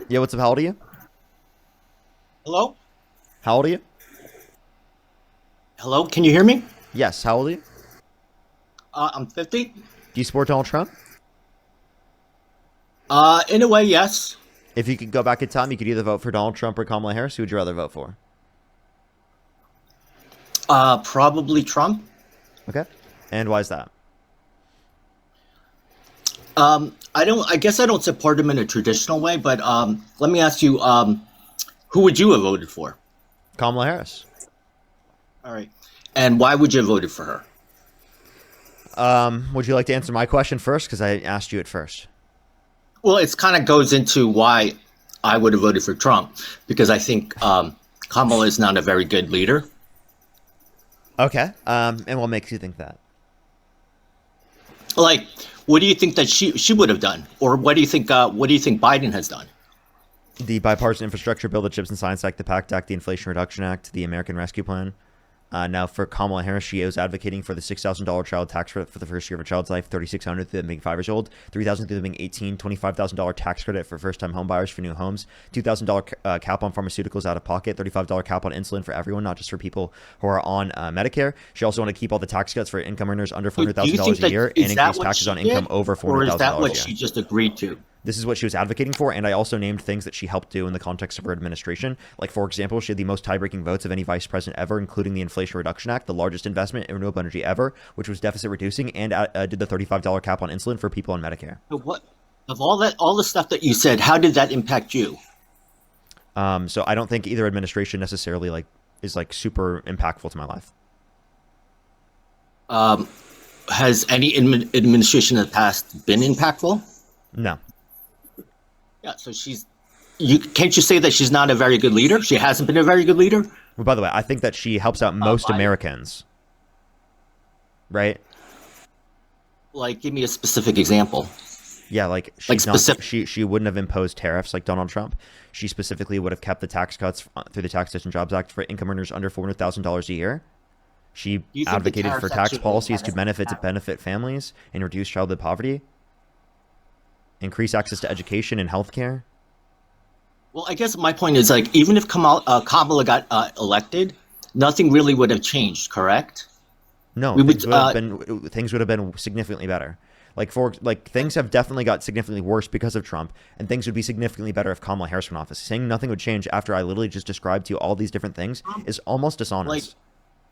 Yeah, what's up? How old are you? Hello? How old are you? Hello? Can you hear me? Yes, how old are you? I'm 50. Do you support Donald Trump? In a way, yes. If you could go back in time, you could either vote for Donald Trump or Kamala Harris. Who would you rather vote for? Probably Trump. Okay. And why is that? I guess I don't support him in a traditional way, but let me ask you, who would you have voted for? Kamala Harris. All right. And why would you have voted for her? Would you like to answer my question first? Because I asked you it first. Well, it's kind of goes into why I would have voted for Trump, because I think Kamala is not a very good leader. Okay. And what makes you think that? Like, what do you think that she would have done, or what do you think Biden has done? The bipartisan infrastructure bill, the Chips and Science Act, the PACT Act, the Inflation Reduction Act, the American Rescue Plan. Now, for Kamala Harris, she is advocating for the $6,000 child tax credit for the first year of a child's life, $3,600 through them being 5 years old, $3,000 through them being 18, $25,000 tax credit for first-time home buyers for new homes, $2,000 cap on pharmaceuticals out of pocket, $35 cap on insulin for everyone, not just for people who are on Medicare. She also wanted to keep all the tax cuts for income earners under Do you think $400,000 a that year and is that increase what taxes she on income did, over or is that $400,000 what a year. she just agreed to? This is what she was advocating for, and I also named things that she helped do in the context of her administration. Like, for example, she had the most tie-breaking votes of any vice president ever, including the Inflation Reduction Act, the largest investment in renewable energy ever, which was deficit reducing, and did the $35 cap on insulin for people on Medicare. But what of all the stuff that you said? How did that impact you? So I don't think either administration necessarily is super impactful to my life. Um, has any administration in the past been impactful? No. Yeah. So you can't you say that she's not a very good leader? She hasn't been a very good leader. Well, by the way, I think that she helps out most Biden. Americans, right? Like, give me a specific example. Yeah, like Like she's not specific. she wouldn't have imposed tariffs like Donald Trump. She specifically would have kept the tax cuts through the Taxation Jobs Act for income earners under $400,000 a year. She Do you think the advocated for tariffs tax actually policies to benefit families and reduce childhood poverty, increase access to education and healthcare. Well, I guess my point is, like, even if Kamala got elected, nothing really would have changed. Correct? No, We would. things would have been significantly better. Things have definitely got significantly worse because of Trump, and things would be significantly better if Kamala Harris went office. Saying nothing would change after I literally just described to you all these different things is almost Like, dishonest.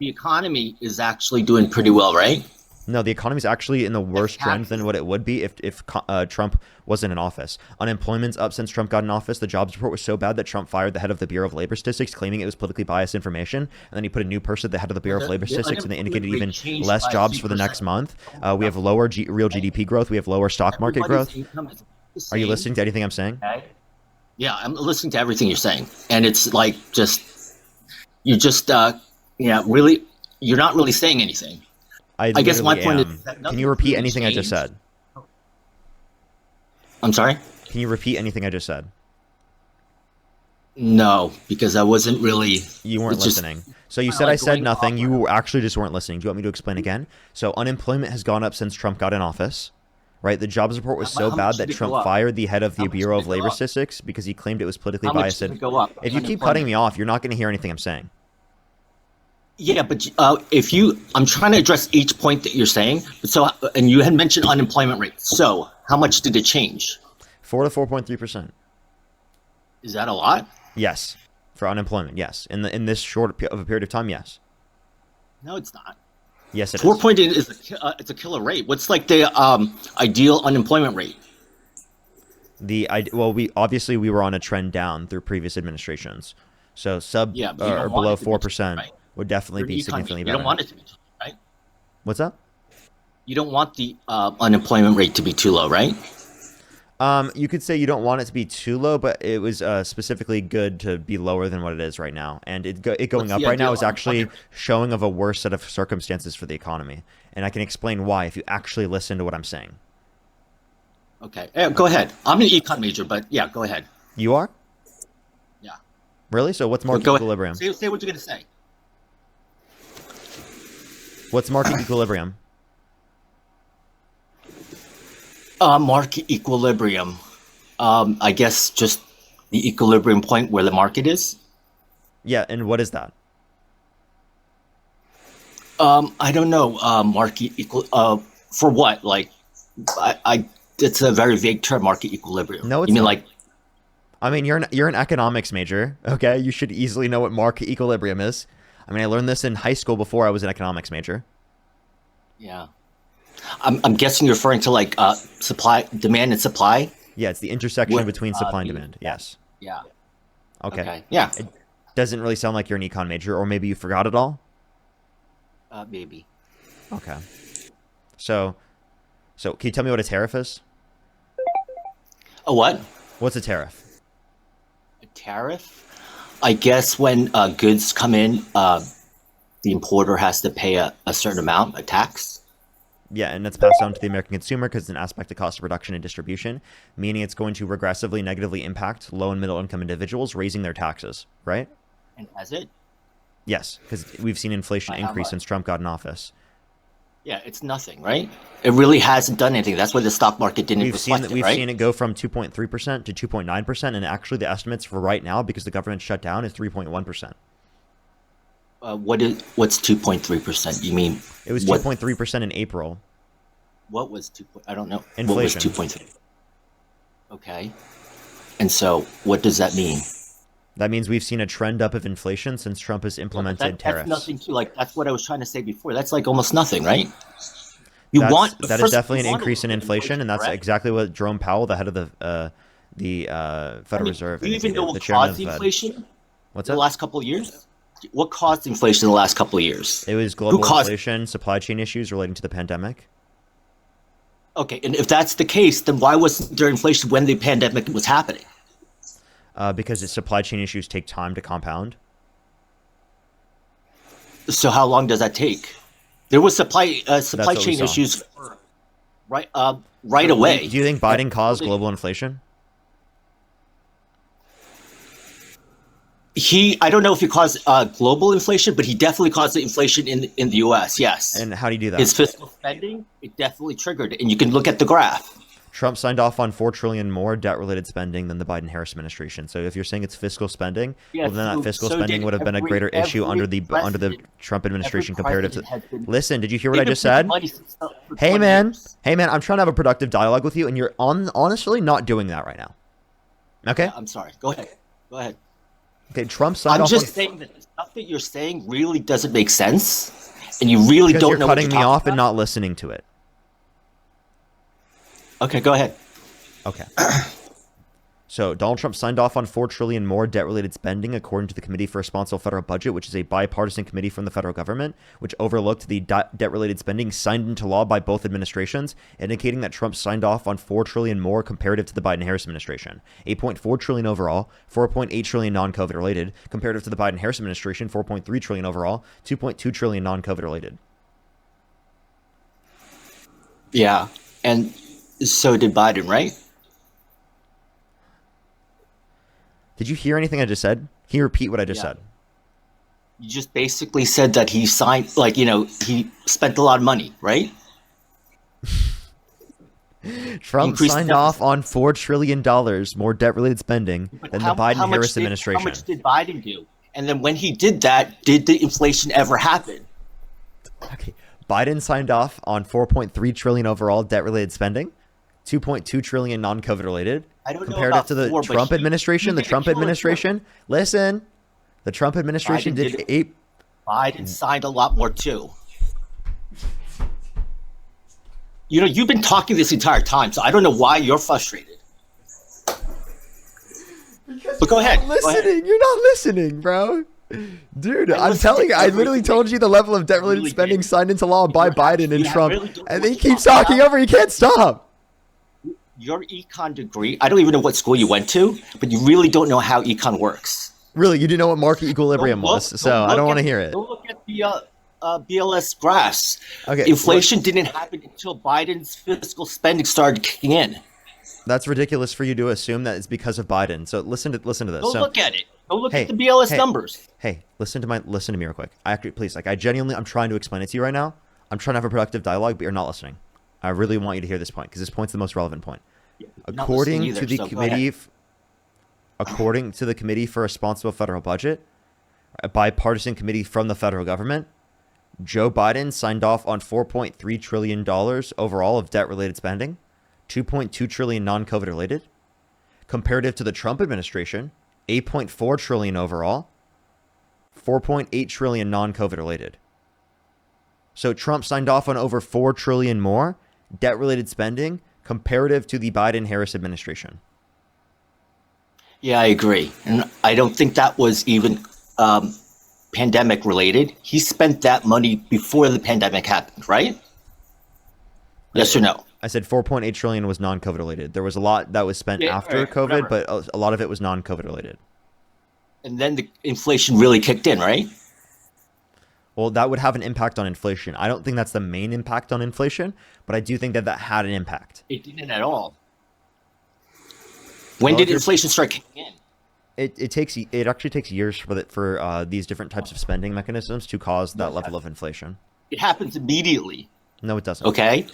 the economy is actually doing pretty well, right? No, the economy's actually in the Like worse trend than taxes. what it would be if Trump wasn't in office. Unemployment's up since Trump got in office. The jobs report was so bad that Trump fired the head of the Bureau of Labor Statistics, claiming it was politically biased information. And then he put a new person at the head of the Bureau of Labor The Statistics, and they unemployment indicated rate even changed less by a jobs few for the next percent. month. We have lower real GDP growth. We have lower stock market Everybody's growth. income is the Are you same. listening to anything I'm saying? Okay. Yeah, I'm listening to everything you're saying, and it's like you just yeah, really, you're not really saying anything. I I guess my literally point is am. that Can you nothing repeat really anything I just changed. said? I'm sorry. Can you repeat anything I just said? No, because I wasn't really. You weren't It's just listening. So you kind of said I like said going nothing. off. You actually just weren't listening. Do you want me to explain again? So unemployment has gone up since Trump got in office, right? The jobs report was so How much bad did that it go Trump up? fired the head of How the much Bureau did of it go Labor up? Statistics because he claimed it was politically How much biased. did it go up? If you keep cutting Unemployment. me off, you're not going to hear anything I'm saying. Yeah, but if you, I'm trying to address each point that you're saying. So, and you had mentioned unemployment rate. So, how much did it change? 4 to 4.3%. Is that a lot? Yes, for unemployment. Yes, in this short of a period of time. Yes, No, it's not. yes, it Four is. point eight is it's a killer rate. What's like the ideal unemployment rate? We were on a trend down through previous administrations, so sub Yeah, but you or don't want below it to be, 4% right? would definitely For the be economy, significantly you don't better. want it to be too low, right? What's up? You don't want the unemployment rate to be too low, right? You could say you don't want it to be too low, but it was specifically good to be lower than what it is right now. And it going What's up the right now ideal is actually unemployment rate? showing of a worse set of circumstances for the economy. And I can explain why if you actually listen to what I'm saying. Okay, go ahead. I'm an econ major, but yeah, go ahead. You are? Yeah, Really? So what's but market go ahead. equilibrium? Say what you're gonna say. What's market equilibrium? Market equilibrium. I guess just the equilibrium point where the market is. Yeah, and what is that? I don't know. Market equal for what? Like, I it's a very vague term. Market equilibrium. No, it's you mean not. like? I mean, you're an economics major, okay? You should easily know what market equilibrium is. I mean, I learned this in high school before I was an economics major. Yeah. I'm guessing you're referring to like supply, demand, and supply. Yeah, it's the intersection What, between supply and demand. Yes. Yeah. Okay. Okay. Yeah. It doesn't really sound like you're an econ major, or maybe you forgot it all. Maybe. Okay. So can you tell me what a tariff is? A what? What's a tariff? A tariff? I guess when goods come in, the importer has to pay a certain amount, a tax. Yeah, and it's passed on to the American consumer because it's an aspect of cost of production and distribution, meaning it's going to regressively negatively impact low and middle income individuals, raising their taxes, right? And has it? Yes, because we've seen inflation By how increase much? since Trump got in office. Yeah, it's nothing, right? It really hasn't done anything. That's why the stock market didn't We've reflect seen it, right? it go from 2.3% to 2.9%, and actually the estimates for right now, because the government shut down, is 3.1%. What's 2.3%? You mean It was what? 2.3% in April. What was 2. I don't know. Inflation. What was 2.3? Okay. And so, what does that mean? That means we've seen a trend up of inflation since Trump has implemented tariffs. That's nothing too. Like that's what I was trying to say before. That's like almost nothing, right? You That is first, definitely you an want a increase in little bit of inflation, and that's correct? exactly what Jerome Powell, the head of the Federal Reserve, Do you even indicated, know the what chairman of caused the Fed. inflation What's in the that? last couple of years? What caused inflation in the last couple of years? It was Who global caused it? inflation, supply chain issues relating to the pandemic. Okay, and if that's the case, then why wasn't there inflation when the pandemic was happening? Because its supply chain issues take time to compound. So how long does that take? There was supply what we chain saw. issues right away. Do you think Biden caused global inflation? I don't know if he caused global inflation, but he definitely caused the inflation in the U.S. Yes, And how do you do that? his fiscal spending, it definitely triggered it, and you can look at the graph. Trump signed off on $4 trillion more debt-related spending than the Biden-Harris administration. So if you're saying it's fiscal spending, Yeah, well, then that fiscal spending did would have been a greater issue under the Trump administration comparative to. Listen, did you hear what I just said? Hey man, I'm trying to have a productive dialogue with you, and you're honestly not doing that right now. Okay. Yeah, I'm sorry. Go ahead. Okay. Trump signed I'm off. just saying that the stuff that you're saying really doesn't make sense, and you really because don't you're know cutting what me you're off talking and about. not listening to it. Okay, go ahead. Okay. So Donald Trump signed off on $4 trillion more debt-related spending, according to the Committee for Responsible Federal Budget, which is a bipartisan committee from the federal government, which overlooked the debt-related spending signed into law by both administrations, indicating that Trump signed off on $4 trillion more comparative to the Biden-Harris administration. $8.4 trillion overall, $4.8 trillion non-COVID related, comparative to the Biden-Harris administration, $4.3 trillion overall, $2.2 trillion non-COVID related. Yeah, and so did Biden, right? Did you hear anything I just said? Can you repeat what I just said? You just basically said that he signed, like, he spent a lot of money, right? Trump Increased signed deficit. off on $4 trillion more debt-related spending than the Biden-Harris administration. How much did Biden do? And then when he did that, did the inflation ever happen? Okay. Biden signed off on $4.3 trillion overall debt-related spending, $2.2 trillion non-COVID related. I don't know Comparative about to the four, but Trump he administration, did a killer listen, the Trump administration Biden did did- eight. Biden signed a lot more too. You've been talking this entire time, so I don't know why you're frustrated. But go ahead. You're not listening, bro. Dude, I'm telling you, I literally told you the level of debt-related really spending did. signed into law by Biden and Yeah, Trump, really don't and know then he what you're keeps talking talking about. over. He can't stop. Your econ degree, I don't even know what school you went to, but you really don't know how econ works. Really, you didn't know what market equilibrium was, so I don't want to hear it. Go look at the BLS graphs. Okay, Inflation didn't happen until Biden's fiscal spending started kicking in. That's ridiculous for you to assume that it's because of Biden. So listen to this. Go So, look at it. Go look Hey, at the BLS hey. numbers. hey, listen to me real quick. Please, I genuinely, I'm trying to explain it to you right now. I'm trying to have a productive dialogue, but you're not listening. I really want you to hear this point because this point's the most relevant point. Not listening either, so go ahead. according to the Committee for Responsible Federal Budget, a bipartisan committee from the federal government, Joe Biden signed off on $4.3 trillion overall of debt-related spending, $2.2 trillion non-COVID related. Comparative to the Trump administration, $8.4 trillion overall, $4.8 trillion non-COVID related. So Trump signed off on over $4 trillion more debt-related spending comparative to the Biden-Harris administration. Yeah, I agree. And I don't think that was even pandemic related. He spent that money before the pandemic happened, right? Yes or no? I said 4.8 trillion was non-COVID related. There was a lot that was spent after right, COVID, whatever. but a lot of it was non-COVID related. And then the inflation really kicked in, right? Well, that would have an impact on inflation. I don't think that's the main impact on inflation, but I do think that that had an impact. It didn't at all. When did inflation start kicking in? It actually takes years for these different types of spending mechanisms to cause that level of inflation. It happens immediately. No, it doesn't. Okay.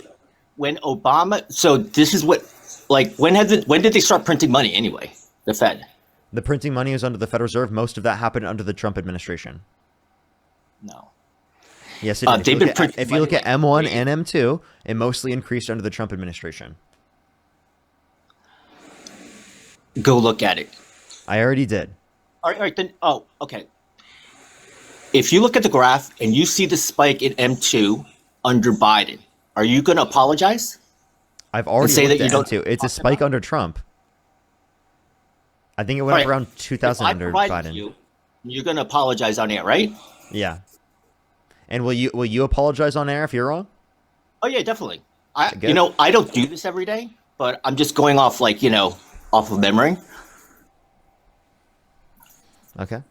When Obama, so this is what, like, when did they start printing money anyway? The Fed. The printing money is under the Federal Reserve. Most of that happened under the Trump administration. No. Yes, it did. If you look at like M1 and M2, it mostly increased under the Trump administration. Go look at it. I already did. All right, then. Oh, okay. If you look at the graph and you see the spike in M2 under Biden, are you going to apologize? I've already say looked that you at don't M2. It's a spike under Trump. I think it went up around 2000 under Biden. You're going to apologize on air, right? Yeah. And will you apologize on air if you're wrong? Oh yeah, definitely. I don't do this every day, but I'm just going off off of memory. Okay.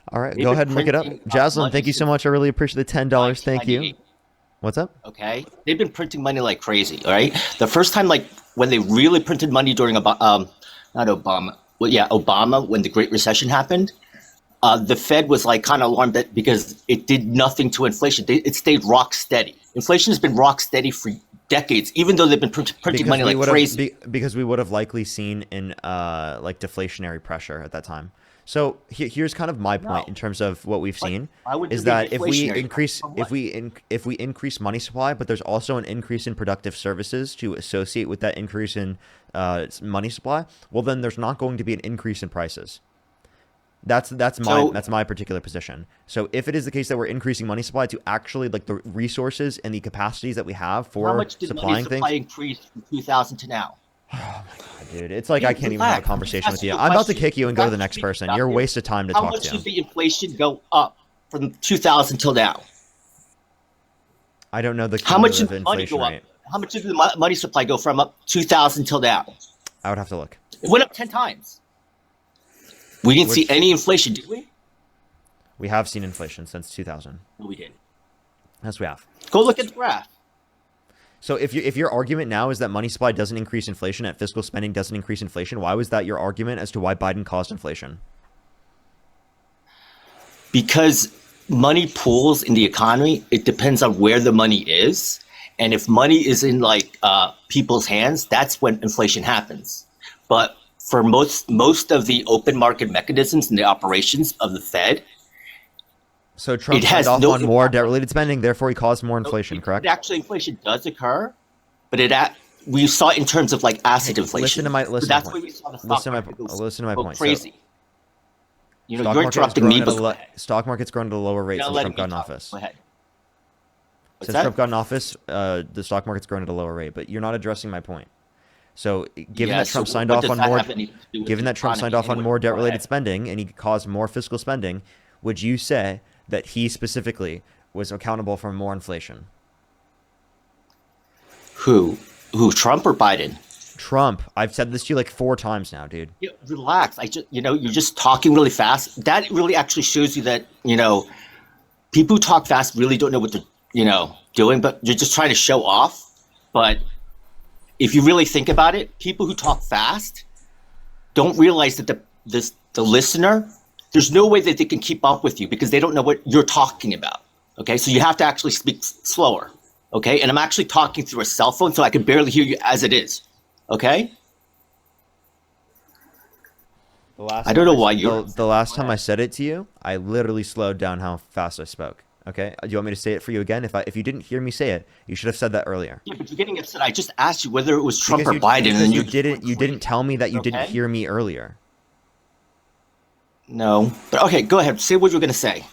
All right. Go ahead and look it up. Jaslyn, thank you so much. I really appreciate the $10. Thank you. What's up? Okay. They've been printing money like crazy. All right. The first time, when they really printed money during not Obama. Well, yeah, Obama, when the Great Recession happened, the Fed was kind of alarmed because it did nothing to inflation. It stayed rock steady. Inflation has been rock steady for decades, even though they've been printing money like crazy. Because we would have likely seen in deflationary pressure at that time. So here's kind of my point in terms of what we've seen is that if we increase money supply, but there's also an increase in productive services to associate with that increase in money supply, well then there's not going to be an increase in prices. That's my particular position. So if it is the case that we're increasing money supply to actually the resources and the capacities that we have for how much did supplying money supply things increase from 2000 to now? Oh my god, dude! It's like I can't even have a conversation with you. I'm about to kick you and go to the next person. You're a waste of time to talk to. How much did the inflation go up from 2000 till now? I don't know the how much did inflation money go up? rate. How much did the money supply go from up 2000 till now? I would have to look. It went up 10 times. We didn't see any inflation, did we? We have seen inflation since 2000. No, we did. Yes, we have. Go look at the graph. So if your argument now is that money supply doesn't increase inflation, that fiscal spending doesn't increase inflation, why was that your argument as to why Biden caused inflation? Because money pools in the economy, it depends on where the money is. And if money is in people's hands, that's when inflation happens. But for most of the open market mechanisms and the operations of the Fed, so Trump signed off on more debt-related spending, therefore he caused more inflation, correct? Actually, inflation does occur, but we saw it in terms of asset inflation. That's why we saw the stock market go crazy. You're interrupting me, but stock market's grown at a lower rate since Trump got in office. Go ahead. Since Trump got in office, the stock market's grown at a lower rate, but you're not addressing my point. So given that Trump signed off on more debt-related spending and he caused more fiscal spending, would you say that he specifically was accountable for more inflation? Who, Trump or Biden? Trump. I've said this to you 4 times now, dude. Yeah, relax. You're just talking really fast. That really actually shows you that, people who talk fast really don't know what they're, doing, but you're just trying to show off. But if you really think about it, people who talk fast don't realize that the listener, there's no way that they can keep up with you because they don't know what you're talking about. Okay, so you have to actually speak slower. Okay, and I'm actually talking through a cell phone, so I can barely hear you as it is. Okay. I don't know why you're the last time I said it to you, I literally slowed down how fast I spoke. Okay, do you want me to say it for you again? If you didn't hear me say it, you should have said that earlier. Yeah, but you're getting upset. I just asked you whether it was Trump Because or Biden, and then you didn't tell me that you didn't hear me earlier. No, but okay, go ahead. Say what you're gonna say.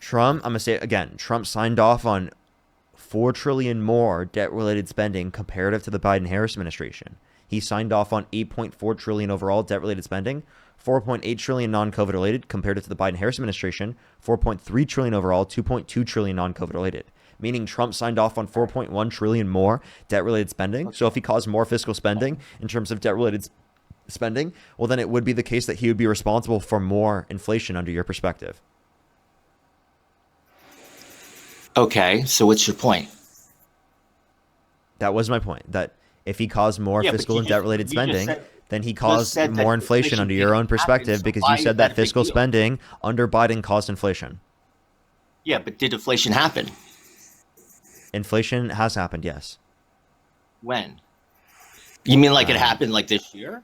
Trump, I'm gonna say it again. Trump signed off on $4 trillion more debt-related spending comparative to the Biden-Harris administration. He signed off on $8.4 trillion overall debt-related spending, $4.8 trillion non-COVID related compared to the Biden-Harris administration, $4.3 trillion overall, $2.2 trillion non-COVID related. Meaning Trump signed off on $4.1 trillion more debt-related spending. So if he caused more fiscal spending in terms of debt-related spending, well, then it would be the case that he would be responsible for more inflation under your perspective. Okay, so what's your point? That was my point. That if he caused more fiscal and debt-related spending, then he caused more inflation under your own perspective, because you said that fiscal spending under Biden caused inflation. Yeah, but did inflation happen? Inflation has happened, yes. When? You mean like it happened like this year?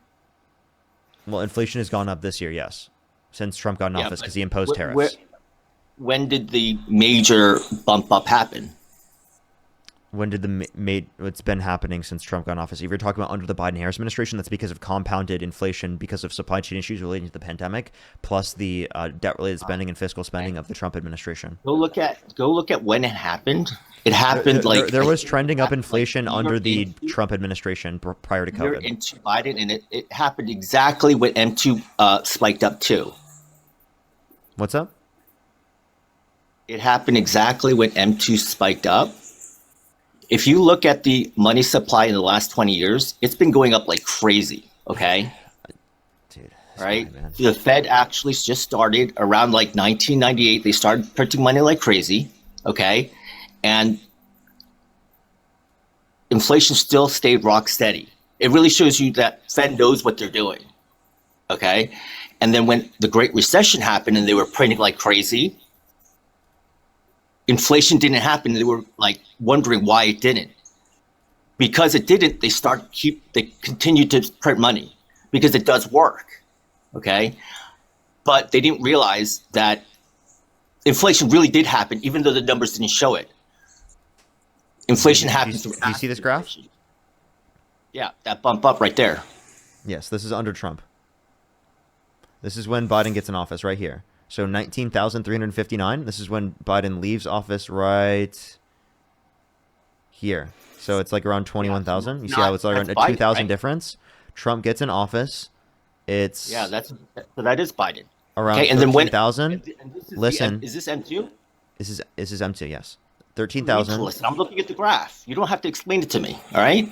Well, inflation has gone up this year, yes, since Trump got in office, because he imposed tariffs. When did the major bump up happen? When did it's been happening since Trump got in office? If you're talking about under the Biden-Harris administration, that's because of compounded inflation because of supply chain issues relating to the pandemic, plus the debt-related spending and fiscal spending of the Trump administration. Go look at when it happened. It happened there was trending up inflation under the Trump administration prior to COVID. You're into Biden, and it happened exactly when M2 spiked up too. What's up? It happened exactly when M2 spiked up. If you look at the money supply in the last 20 years, it's been going up like crazy. Okay. Dude, right. The Fed actually just started around like 1998. They started printing money like crazy. Okay. And inflation still stayed rock steady. It really shows you that Fed knows what they're doing. Okay. And then when the Great Recession happened and they were printing like crazy, inflation didn't happen. They were like wondering why it didn't. Because it didn't, they continued to print money because it does work. Okay. But they didn't realize that inflation really did happen, even though the numbers didn't show it. Inflation happens. Do you see this graph? Yeah, that bump up right there. Yes, this is under Trump. This is when Biden gets in office right here. So 19,359. This is when Biden leaves office right here. So it's like around 21,000. You see how it's like around a 2,000 difference? Trump gets in office. It's that is Biden. Around 13,000. Listen. Is this M2? This is M2, yes. 13,000. Listen, I'm looking at the graph. You don't have to explain it to me, all right?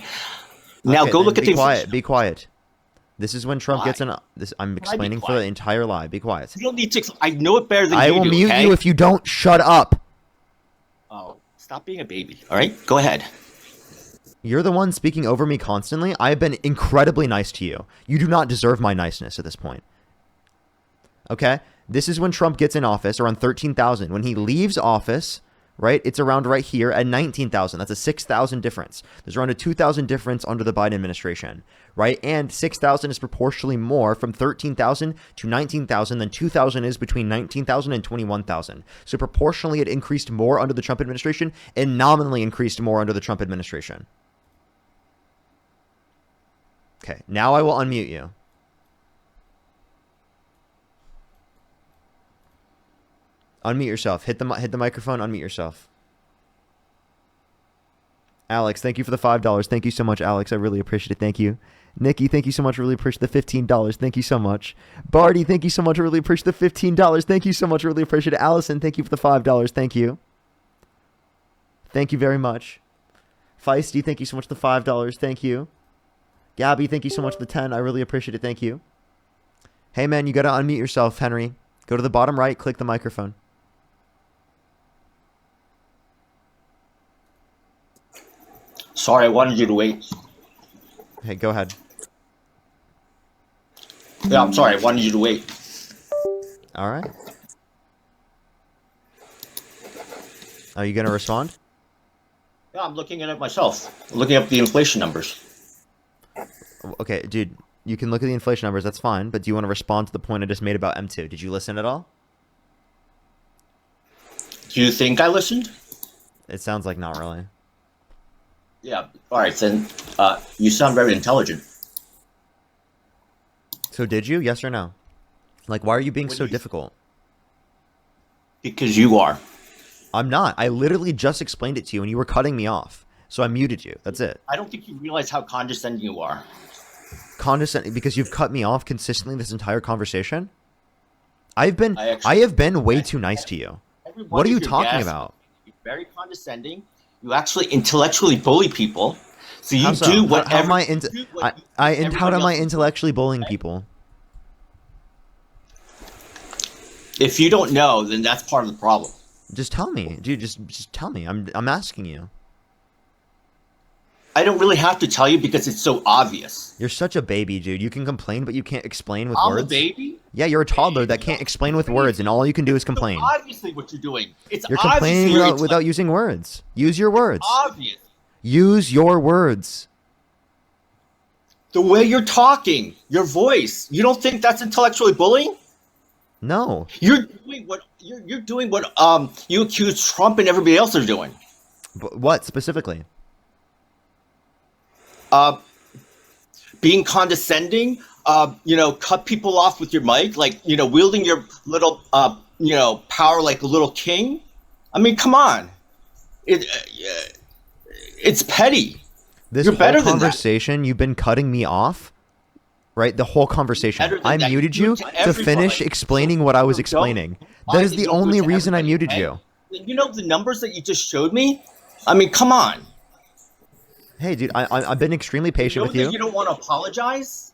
Now go look at the quiet. Be quiet. This is when Trump gets in. I'm explaining for the entire lie. Be quiet. You don't need to. I know it better than you do. I will mute you if you don't shut up. Oh, stop being a baby. All right, go ahead. You're the one speaking over me constantly. I have been incredibly nice to you. You do not deserve my niceness at this point. Okay? This is when Trump gets in office, around 13,000. When he leaves office, right, it's around right here at 19,000. That's a 6,000 difference. There's around a 2,000 difference under the Biden administration, right? And 6,000 is proportionally more from 13,000 to 19,000 than 2,000 is between 19,000 and 21,000. So proportionally, it increased more under the Trump administration and nominally increased more under the Trump administration. Okay, now I will unmute you. Unmute yourself. Hit the microphone. Unmute yourself. Alex, thank you for the $5. Thank you so much, Alex. I really appreciate it. Thank you. Nikki, thank you so much. I really appreciate the $15. Thank you so much. Barty, thank you so much. I really appreciate the $15. Thank you so much. I really appreciate it. Allison, thank you for the $5. Thank you. Thank you very much. Feisty, thank you so much for the $5. Thank you. Gabby, thank you so much for the 10. I really appreciate it. Thank you. Hey, man, you got to unmute yourself, Henry. Go to the bottom right, click the microphone. Sorry, I wanted you to wait. Hey, go ahead. Yeah, I'm sorry. I wanted you to wait. All right. Are you going to respond? Yeah, I'm looking at it myself. I'm looking up the inflation numbers. Okay, dude, You can look at the inflation numbers. That's fine. But do you want to respond to the point I just made about M2? Did you listen at all? Do you think I listened? It sounds like not really. Yeah. All right, then. You sound very intelligent. So did you? Yes or no? Like, why are you being What so do you- difficult? Because you are. I'm not. I literally just explained it to you and you were cutting me off. So I muted you. That's it. I don't think you realize how condescending you are. Condescending because you've cut me off consistently this entire conversation? I I have been way too nice to you. Every What one are you of your talking guests about? is very condescending. You actually intellectually bully people. So you How so? do whatever. How am I you into? do what How everybody am I else is intellectually bullying okay? people? If you don't know, then that's part of the problem. Just tell me, dude. Just tell me. I'm asking you. I don't really have to tell you because it's so obvious. You're such a baby, dude. You can complain, but you can't explain with I'm words. a baby. Yeah, you're a toddler that can't explain with words, and all you can do is So complain. obviously, what you're doing. It's You're obviously complaining you're without using words. Use your words. obvious. Use your words. The way you're talking, your voice. You don't think that's intellectually bullying? No. You're doing what you accuse Trump and everybody else are doing. But what specifically? Being condescending, cut people off with your mic, like, wielding your little, power like a little king. I mean, come on. It's petty. This You're better whole than that. conversation, you've been cutting me off, right? The whole conversation. Better than I that. muted You you do to everybody. finish explaining what I was So explaining. why That is you the don't do it only to reason I everybody, muted okay? you. You know the numbers that you just showed me? I mean, come on. Hey, dude, I've been extremely patient with that you. you don't want to apologize?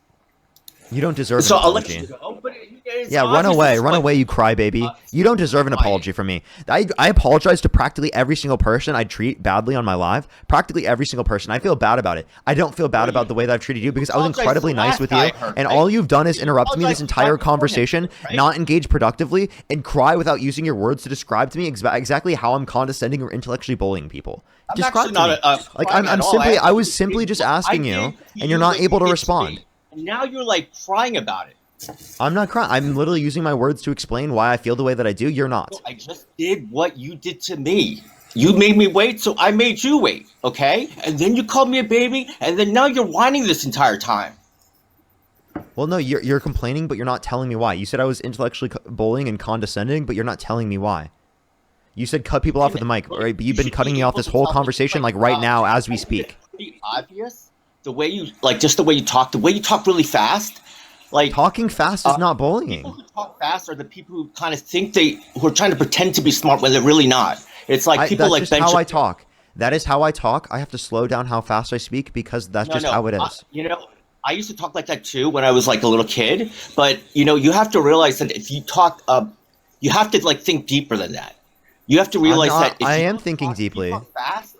You don't deserve an So I'll let apology. you go. But it's Yeah, run obvious away, it's run like- away, you crybaby. You don't deserve an quiet. apology from me. I apologize to practically every single person I treat badly on my live. Practically every single person. I feel bad about it. I don't feel bad about the way that I've treated you because I was apologized incredibly to the nice last with guy you, I heard, and right? all you've done is interrupt me this apologized to the entire guy before him, conversation, right? not engage productively, and cry without using your words to describe to me exactly how I'm condescending or intellectually bullying people. I'm Describe actually to me. not Like crying I'm at all. simply, I was actually simply did just what I asking did you, to and you're you not what able you to did respond. me. And now you're like crying about it. I'm not crying. I'm literally using my words to explain why I feel the way that I do. You're not. No, I just did what you did to me. You made me wait, so I made you wait, okay? And then you called me a baby, and then now you're whining this entire time. Well, no, you're complaining, but you're not telling me why. You said I was intellectually bullying and condescending, but you're not telling me why. You said cut people off with the mic, right? But you've been cutting me off this whole conversation, like right now as we speak. Pretty obvious. The way you just the way you talk really fast. Like Talking fast is not people bullying. who talk fast are the people who kind of think who are trying to pretend to be smart when they're really not. It's like people That's like just Ben how I Shapiro. talk. That is how I talk. I have to slow down how fast I speak because that's just how it is. I used to talk like that too when I was like a little kid. But you have to realize that if you talk, you have to like think deeper than that. You have to realize that if I you am talk thinking fast, deeply. you talk fast,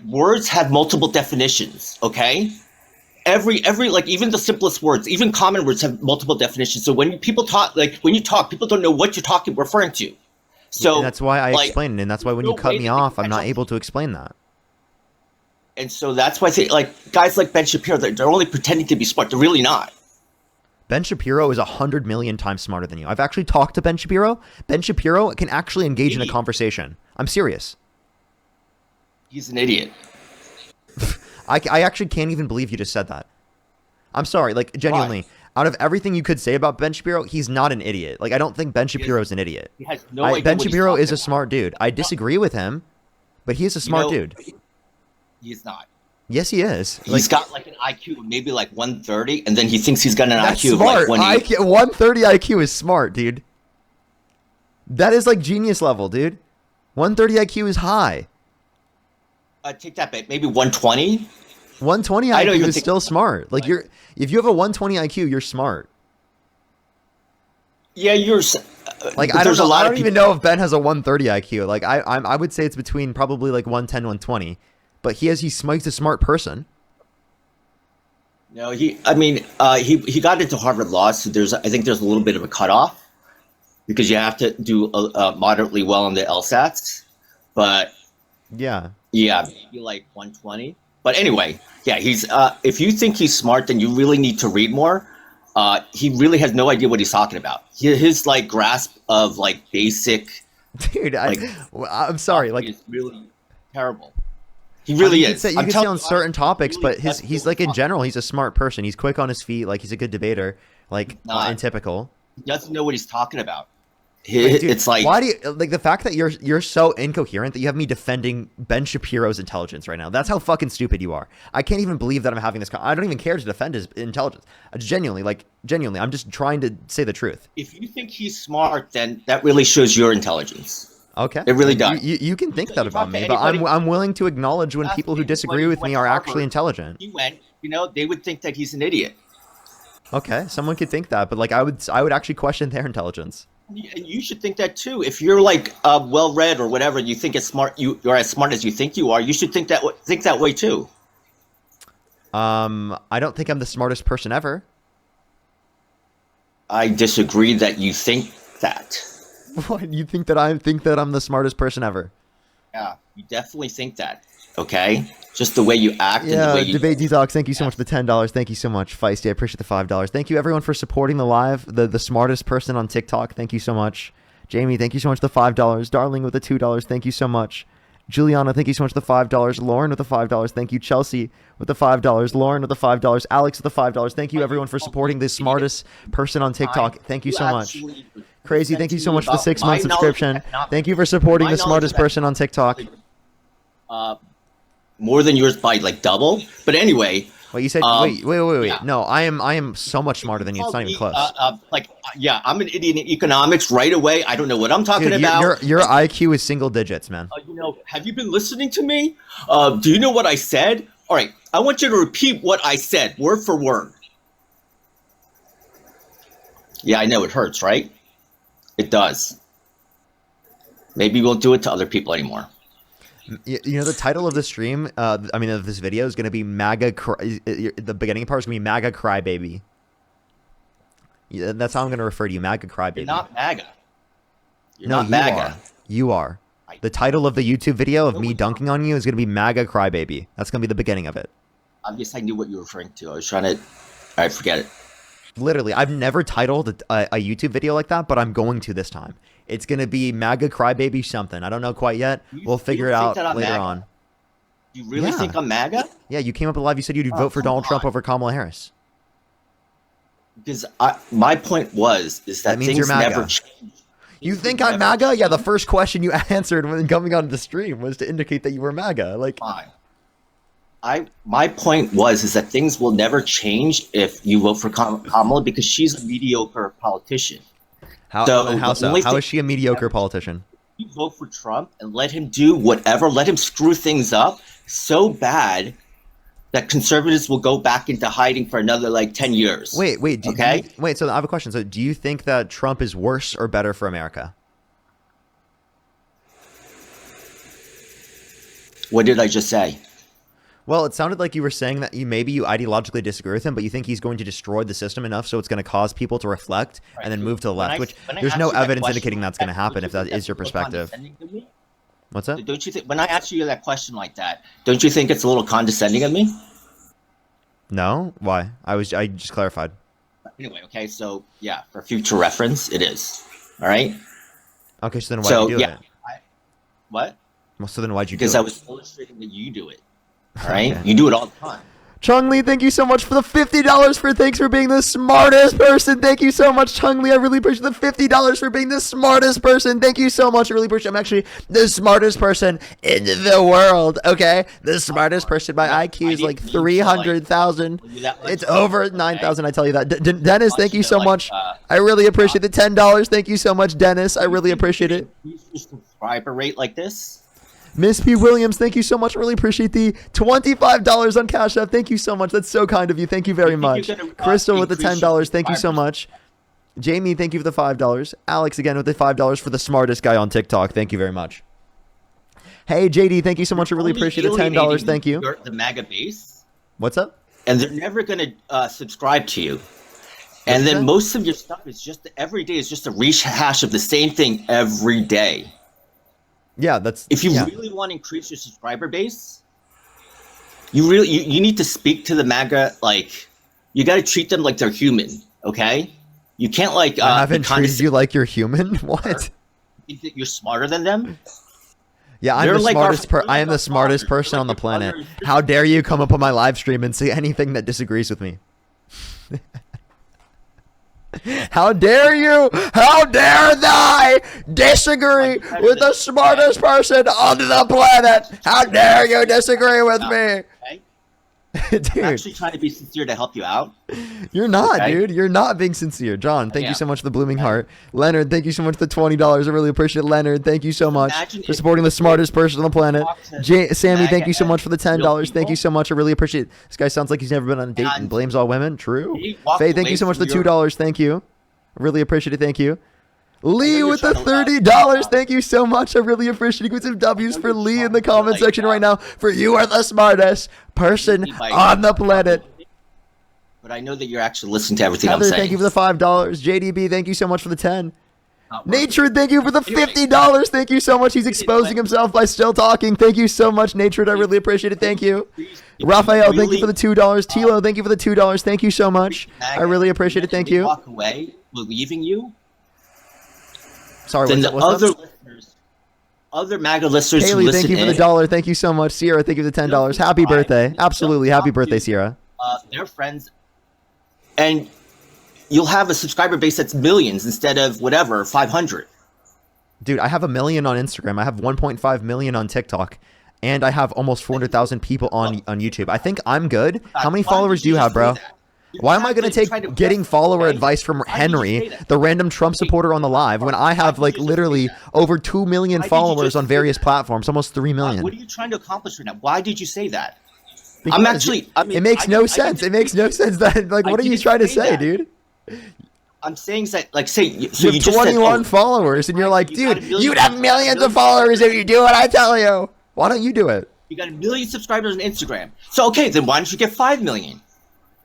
words have multiple definitions. Okay. Every like even the simplest words, even common words have multiple definitions. So when people talk, people don't know what you're referring to. So And that's why I like, explained it, and that's why when no you cut way me that they off, can I'm catch not up able to to explain that. And so that's why I think like guys like Ben Shapiro, they're only pretending to be smart. They're really not. Ben Shapiro is 100 million times smarter than you. I've actually talked to Ben Shapiro. Ben Shapiro can actually engage in a conversation. I'm serious. He's an idiot. I actually can't even believe you just said that. I'm sorry, like genuinely. Out of everything you could say about Ben Shapiro, he's not an idiot. Like I don't think Ben Shapiro is an idiot. He has no idea Ben what he's Shapiro talking is a about. smart dude. I disagree with him, but he is a smart dude. He's not. Yes, he is. He's got like an IQ of maybe like 130, and then he thinks he's got an That's IQ smart. of like 180. 130 IQ is smart, dude. That is like genius level, dude. 130 IQ is high. Take that back. Maybe 120. 120 I don't IQ even is think- still smart. Like if you have a 120 IQ, you're smart. Yeah, you're. Like but I don't there's know. a lot I of don't even people- know if Ben has a 130 IQ. Like I would say it's between probably like 110, 120. But he's a smart person. No, he got into Harvard Law, so I think there's a little bit of a cutoff because you have to do moderately well on the LSATs, but Yeah. yeah, maybe like 120. But anyway, yeah, he's if you think he's smart, then you really need to read more. He really has no idea what he's talking about. His like grasp of like basic, Dude, like I'm sorry. Like, is really terrible. He really is. You can say on certain topics, really but he's like in general, he's a smart person. He's quick on his feet. Like, he's a good debater. Like, and typical. He doesn't know what he's talking about. Dude, it's like, why do you like the fact that you're so incoherent that you have me defending Ben Shapiro's intelligence right now? That's how fucking stupid you are. I can't even believe that I'm having this. I don't even care to defend his intelligence. Genuinely, I'm just trying to say the truth. if you think he's smart, then that really shows your intelligence. Okay, it really does. You can think that about me, but I'm willing to acknowledge when people who disagree with me are actually intelligent. He went, they would think that he's an idiot. Okay, someone could think that, but like I would actually question their intelligence. And you should think that too. If you're like well read or whatever, you think it's smart. You're as smart as you think you are. You should think that way too. I don't think I'm the smartest person ever. I disagree that you think that. What, you think that I'm the smartest person ever? Yeah, you definitely think that. Okay, just the way you act. Yeah, and the way you Debate Detox. Thank you so much for the $10. Thank you so much, Feisty. I appreciate the $5. Thank you everyone for supporting the live. The smartest person on TikTok. Thank you so much, Jamie. Thank you so much for the $5. Darling with the $2. Thank you so much. Juliana, thank you so much for the $5. Lauren with the $5. Thank you. Chelsea with the $5. Lauren with the $5. Alex with the $5. Thank you everyone for supporting the smartest person on TikTok. Thank you so much. Crazy, thank you so much for the 6-month subscription. Thank you for supporting the smartest person on TikTok. More than yours by like double. But anyway. Wait, you said wait. Yeah. No, I am so much smarter than you. It's not even close. I'm an idiot in economics right away. I don't know what I'm talking about. Your IQ is single digits, man. Have you been listening to me? Do you know what I said? All right, I want you to repeat what I said, word for word. Yeah, I know it hurts, right? It does. Maybe we won't do it to other people anymore. You know, the title of the stream, of this video is going to be MAGA. The beginning part is going to be MAGA Crybaby. Yeah, that's how I'm going to refer to you, MAGA Crybaby. You're not MAGA. You're not MAGA. You are. The title of the YouTube video of me dunking on you is going to be MAGA Crybaby. That's going to be the beginning of it. Obviously, I knew what you were referring to. I was trying to... All right, forget it. Literally, I've never titled a YouTube video like that, but I'm going to this time. It's going to be MAGA Crybaby something. I don't know quite yet. We'll figure it out later on. You really think I'm MAGA? Yeah, you came up live. You said you'd vote for Donald Trump over Kamala Harris. Because my point is that things never change. You think I'm MAGA? Yeah, the first question you answered when coming onto the stream was to indicate that you were MAGA. Like, my point is that things will never change if you vote for Kamala because she's a mediocre politician. How is she a mediocre politician? You vote for Trump and let him do whatever, let him screw things up so bad that conservatives will go back into hiding for another like 10 years. Wait. So I have a question. So do you think that Trump is worse or better for America? What did I just say? Well, it sounded like you were saying that you ideologically disagree with him, but you think he's going to destroy the system enough so it's going to cause people to reflect and then move to the left, which there's no evidence indicating that's going to happen if that is your perspective. What's that? Don't you think when I ask you that question like that, don't you think it's a little condescending of me? No? Why? I just clarified. Anyway, okay, so yeah, for future reference, it is. All right? Okay, so then why'd you do it? What? Well, so then why'd you do it? Because I was illustrating that you do it. All right? Okay. You do it all the time. Chung Lee, thank you so much for the $50 thanks for being the smartest person. Thank you so much, Chung Lee. I really appreciate the $50 for being the smartest person. Thank you so much. I really appreciate it. I'm actually the smartest person in the world, okay? The smartest person. My IQ is like 300,000. It's over 9,000, I tell you that. Dennis, thank you so much. I really appreciate the $10. Thank you so much, Dennis. I really appreciate it. Subscriber rate like this? Miss P. Williams, thank you so much. Really appreciate the $25 on Cash App. Thank you so much. That's so kind of you. Thank you very much. Crystal with the $10. Thank you so much. Jamie, thank you for the $5. Alex again with the $5 for the smartest guy on TikTok. Thank you very much. Hey, JD, thank you so much. I really appreciate the $10. Thank you. The MAGA base. What's up? And they're never going to subscribe to you. And then most of your stuff is just every day is just a rehash of the same thing every day. Yeah, that's... If you really want to increase your subscriber base, You need to speak to the MAGA like you got to treat them like they're human. Okay, you can't like I haven't treated you like you're human. What? Think that you're smarter than them. Yeah, I'm They're the like smartest. our- I am the smartest they're person like on the your planet. brother and sister. How dare you come up on my live stream and say anything that disagrees with me? How dare you? How dare I disagree with the smartest person on the planet? How dare you disagree with me? Okay? I'm Dude, actually trying to be sincere to help you out. you're not, Okay. dude. You're not being sincere. John, thank you Yeah. so much for the blooming heart. Leonard, thank you so much for the $20. I really appreciate it. Leonard, thank you so much Imagine for if supporting the smartest person on the planet. talk to Sammy, thank MAGA you so much for the $10. real Thank you people. so much. I really appreciate it. This guy sounds like he's never been on a date and And blames all women. True. he walked Faye, thank away you so much for from the your- $2. Thank you. I really appreciate it. Thank you. Lee you're with the trying to $30. Thank you so much. I really appreciate it. Put some W's for you're Lee in trying the to, comment like, section right now. For you are the smartest person on the planet. But I know that you're actually listening to everything Heather, I'm saying. thank you for the $5. JDB, thank you so much for the 10. Not working. Nature, thank you for the Anyway. $50. Thank you so much. He's exposing himself by still talking. Thank you so much, Nature. I really appreciate it. Thank you. Please, if Raphael, thank you really- for the $2. Tilo, thank you for the $2. Thank you so much. I really appreciate it. and Thank they you. Walk away, believing you. Sorry, Then what's the up? other listeners, other MAGA listeners who Haley, listen thank you for the in, $1. Thank you so much. Sierra, thank you for the $10. Happy birthday. Absolutely. Happy birthday, Sierra. their friends, and you'll have a subscriber base that's millions instead of whatever 500. Dude, I have 1 million on Instagram. I have 1.5 million on TikTok. And I have almost 400,000 people on YouTube. I think I'm good. How many Why followers did do you just have, bro? say that? You're Why am I trying going to try take getting guess, follower okay? advice from Why did you say Henry, that? the random Trump supporter on the live, when I have Why like did you just literally say that? over 2 million Why did you followers just on say various that? platforms, almost 3 What million? are you trying to accomplish right now? Why did you say that? Because I'm actually. I mean, it makes I no didn't- I sense. didn't- It makes no sense that like I what are you didn't trying to say say, that. dude? I'm saying that, like, say, so You you have just said, 21 oh, followers and you're like, you got a dude, million- you'd have millions of followers if you do what I tell you. Why don't you do it? you got 1 million subscribers on Instagram. So okay, then why don't you get 5 million?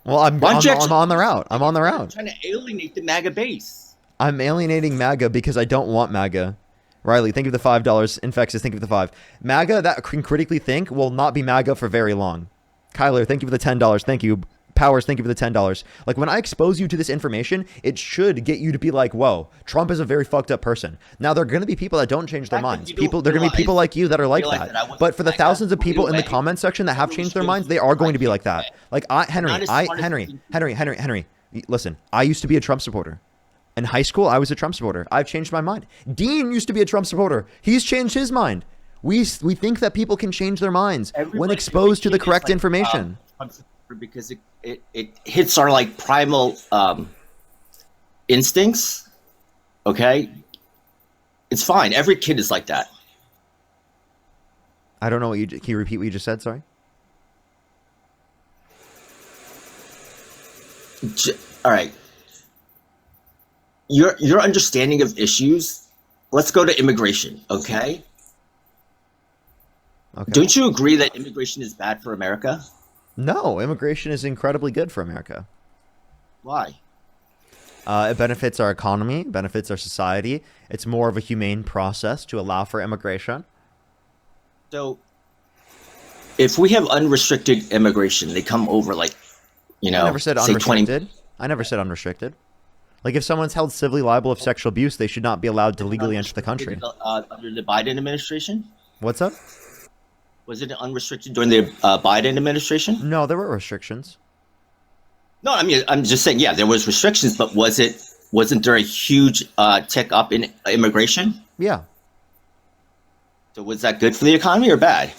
Well, I'm Why don't you I'm actually- on the route. I'm on the route. Trying to alienate the MAGA base. I'm alienating MAGA because I don't want MAGA. Riley, thank you for the $5. Infexus, thank you for the 5. MAGA that can critically think will not be MAGA for very long. Kyler, thank you for the $10. Thank you. Powers, thank you for the $10. Like, when I expose you to this information, it should get you to be like, whoa, Trump is a very fucked up person. Now, there are going to be people that don't change their Fact that minds. you don't They're going to be people like you that are like realize that. that I wasn't But for the like thousands that. of people in the Either way, comment section that have I changed their was minds, they are going to be like either that. way. Like, not as smart as Henry, listen, I used to be a Trump supporter. In high school, I was a Trump supporter. I've changed my mind. Dean used to be a Trump supporter. He's changed his mind. We think that people can change their minds when Everybody- exposed to the it's correct like, information. because it hits our like primal instincts. Okay, it's fine. Every kid is like that. I don't know what you can you repeat what you just said? Sorry. All right, your understanding of issues. Let's go to immigration. Okay. Okay. Don't you agree that immigration is bad for America? No, immigration is incredibly good for America. Why? It benefits our economy, benefits our society. It's more of a humane process to allow for immigration. So, if we have unrestricted immigration, they come over like, I never said say 20 unrestricted. I never said unrestricted. Like, if someone's held civilly liable of sexual abuse, they should not be allowed to legally enter the country. Under the Biden administration? What's up? Was it unrestricted during the Biden administration? No, there were restrictions. No, I mean, I'm just saying, yeah, there was restrictions, but wasn't there a huge tick up in immigration? Yeah. So was that good for the economy or bad?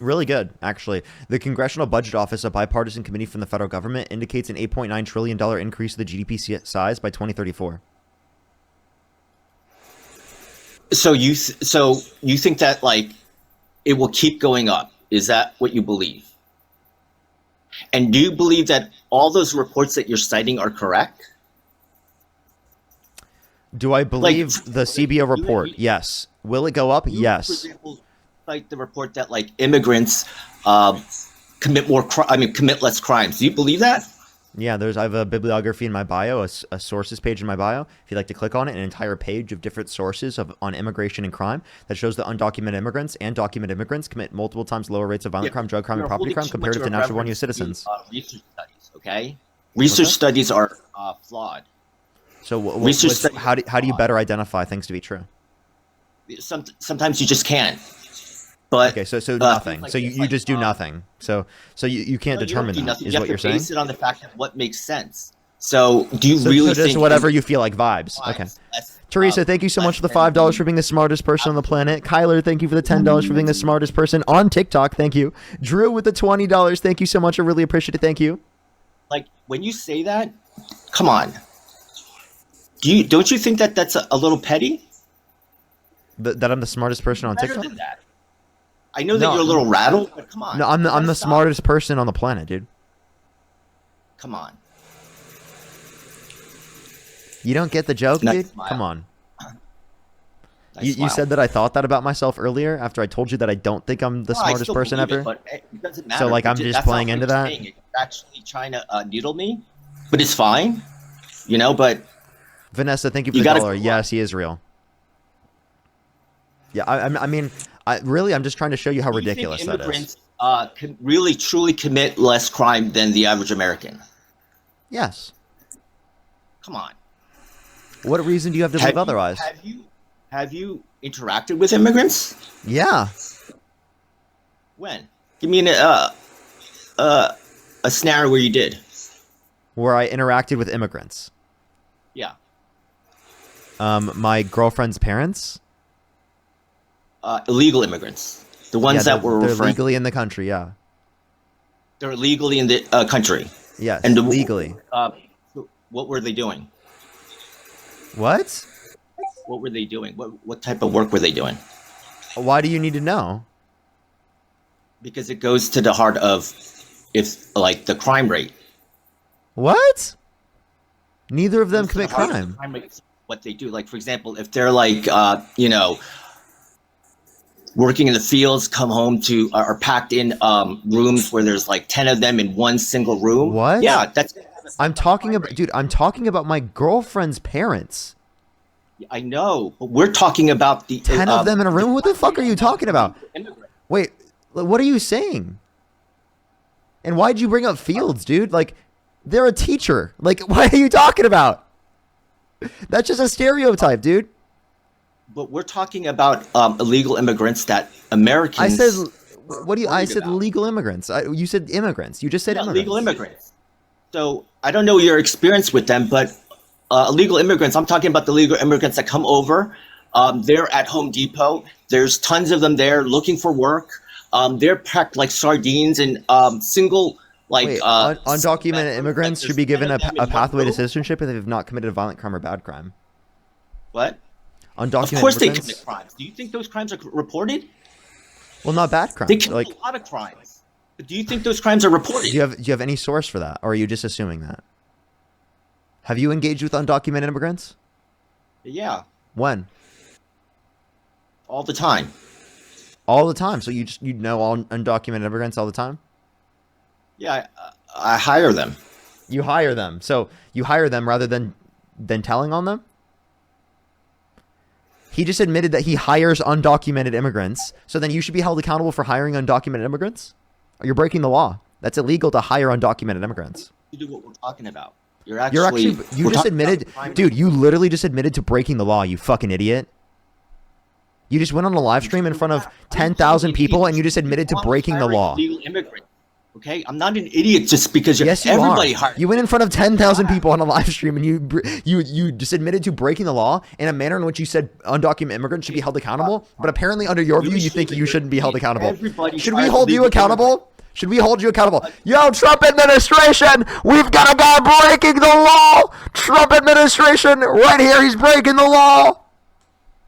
Really good, actually. The Congressional Budget Office, a bipartisan committee from the federal government, indicates an $8.9 trillion increase in the GDP size by 2034. So you think that like it will keep going up? Is that what you believe? And do you believe that all those reports that you're citing are correct? Do I believe the CBO report? you- Yes. Will it go up? You, Yes. For example, cite the report that like immigrants commit less crimes. Do you believe that? Yeah, I have a bibliography in my bio, a sources page in my bio. If you'd like to click on it, an entire page of different sources on immigration and crime that shows that undocumented immigrants and documented immigrants commit multiple times lower rates of violent crime, drug crime, and property crime comparative to natural born U.S. citizens. Research studies, okay? Research studies are flawed. So how do you better identify things to be true? Sometimes you just can't. But okay, so nothing. Like, so you just do nothing. So you can't determine that. Is what you're saying? You base it on the fact of what makes sense. So do you really think just whatever you feel like vibes? Okay. Teresa, thank you so much for the $5 for being the smartest person on the planet. Kyler, thank you for the $10 for being the smartest person on TikTok. Thank you. Drew with the $20. Thank you so much. I really appreciate it. Thank you. Like when you say that, come on. Don't you think that that's a little petty? That I'm the smartest person on TikTok? Better than that. I know that you're a little rattled, but come on. No, I'm the smartest person on the planet, dude. Come on. You don't get the joke, dude? Come on. You said that I thought that about myself earlier after I told you that I don't think I'm the smartest person ever. But it doesn't matter. So like I'm just playing into that. You're actually trying to needle me, but it's fine. You know, but Vanessa, thank you for the $1. Yes, he is real. Yeah, I mean, I'm just trying to show you how ridiculous that is. Immigrants can really truly commit less crime than the average American. Yes. Come on. What reason do you have to believe otherwise? Have you interacted with immigrants? Yeah. When? Give me a scenario where you did. Where I interacted with immigrants. Yeah. My girlfriend's parents. Illegal immigrants, the ones that were they're legally in the country. Yeah, they're legally in the country. Yes, and legally. What were they doing? What were they doing? What type of work were they doing? Why do you need to know? Because it goes to the heart of like the crime rate. What? Neither of them commit crime. Crime rate, what they do, like for example, if they're like working in the fields, come home to are packed in rooms where there's like 10 of them in one single room. What? Yeah, that's. I'm talking about, dude. I'm talking about my girlfriend's parents. I know, but we're talking about the 10 of them in a room. What the fuck are you talking about? Wait, what are you saying? And why'd you bring up fields, dude? Like, they're a teacher. Like, what are you talking about? That's just a stereotype, dude. But we're talking about illegal immigrants that Americans. I said, what do you? I said about? Legal immigrants. You said immigrants. You just said immigrants. Legal immigrants. So I don't know your experience with them, but illegal immigrants. I'm talking about the legal immigrants that come over. They're at Home Depot. There's tons of them there looking for work. They're packed like sardines and single like. Wait, undocumented immigrants should be given a pathway to citizenship if they have not committed a violent crime or bad crime. What? Undocumented of course immigrants? They commit crimes. Do you think those crimes are reported? Well, not bad crimes. They commit a lot of crimes. But do you think those crimes are reported? Do you have any source for that, or are you just assuming that? Have you engaged with undocumented immigrants? Yeah. When? All the time. All the time. So you know all undocumented immigrants all the time? Yeah, I hire them. You hire them. So you hire them rather than telling on them? He just admitted that he hires undocumented immigrants. So then you should be held accountable for hiring undocumented immigrants? You're breaking the law. That's illegal to hire undocumented immigrants. You do what we're talking about. You just admitted, dude, you literally just admitted to breaking the law, you fucking idiot. You just went on a live stream in front of 10,000 people and you just admitted to breaking the law. Illegal immigrants. Okay, I'm not an idiot just because everybody are. You went in front of 10,000 people on a live stream and you just admitted to breaking the law in a manner in which you said undocumented immigrants should be held accountable. But apparently, under your view, you think you shouldn't be held accountable. Should we hold you accountable? Should we hold you accountable? Yo, Trump administration, we've got a guy breaking the law. Trump administration, right here, he's breaking the law.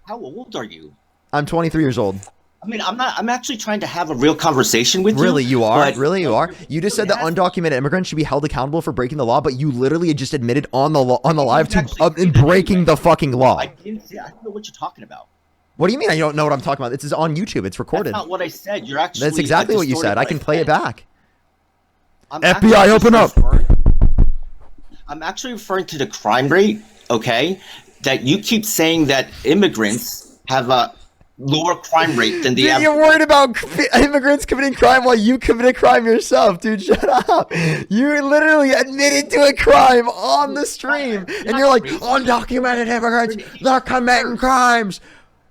How old are you? I'm 23 years old. I mean, I'm actually trying to have a real conversation with you. Really, you are? Really, you are? You just said that undocumented immigrants should be held accountable for breaking the law, but you literally just admitted on the live in breaking the fucking law. I don't know what you're talking about. What do you mean I don't know what I'm talking about? This is on YouTube. It's recorded. That's not what I said. You're actually. That's exactly what you said. I can play it back. I'm FBI, open up. I'm actually referring to the crime rate, okay? That you keep saying that immigrants have a lower crime rate than the Dude, average. you're worried about immigrants committing crime while you commit a crime yourself, dude. Shut up. You literally admitted to a crime on the stream, and you're like, undocumented immigrants, they're committing crimes.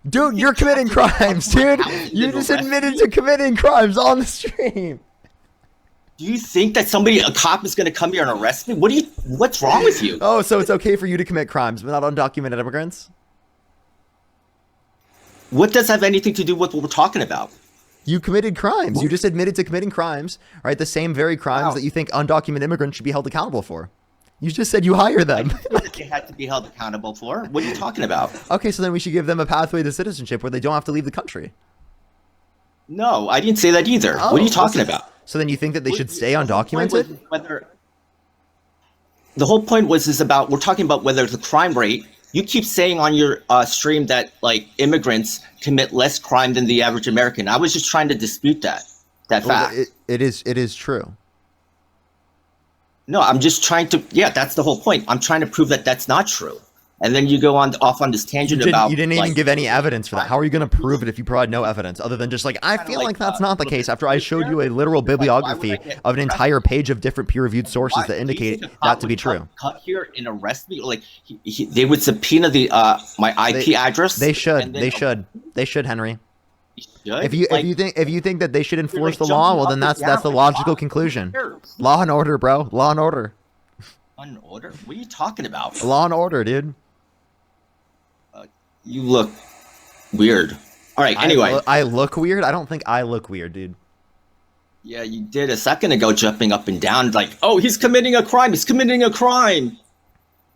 Dude, you're committing crimes, dude. You just admitted to committing crimes on the stream. Do you think that a cop is going to come here and arrest me? What's wrong with you? Oh, so it's okay for you to commit crimes, but not undocumented immigrants? What does that have anything to do with what we're talking about? You committed crimes. You just admitted to committing crimes, right? The same very crimes that you think undocumented immigrants should be held accountable for. You just said you hire them. They had to be held accountable for. What are you talking about? Okay, so then we should give them a pathway to citizenship where they don't have to leave the country. No, I didn't say that either. What are you talking about? So then you think that they should stay undocumented? The whole point is about, we're talking about whether the crime rate. You keep saying on your stream that like immigrants commit less crime than the average American. I was just trying to dispute that fact. It is true. No, I'm just trying to. Yeah, that's the whole point. I'm trying to prove that that's not true. And then you go off on this tangent about. You didn't even give any evidence for that. How are you going to prove it if you provide no evidence other than just like, I feel like that's not the case after I showed you a literal bibliography of an entire page of different peer-reviewed sources that indicate that to be true. Cut here and arrest me, like they would subpoena my IP address. They should. They should, Henry. If you think that they should enforce the law, well then that's the logical conclusion. Law and order, bro. Law and order. Law and order? What are you talking about? Law and order, dude. You look weird. All right, anyway. I look weird? I don't think I look weird, dude. Yeah, you did a second ago, jumping up and down like, oh, he's committing a crime. He's committing a crime.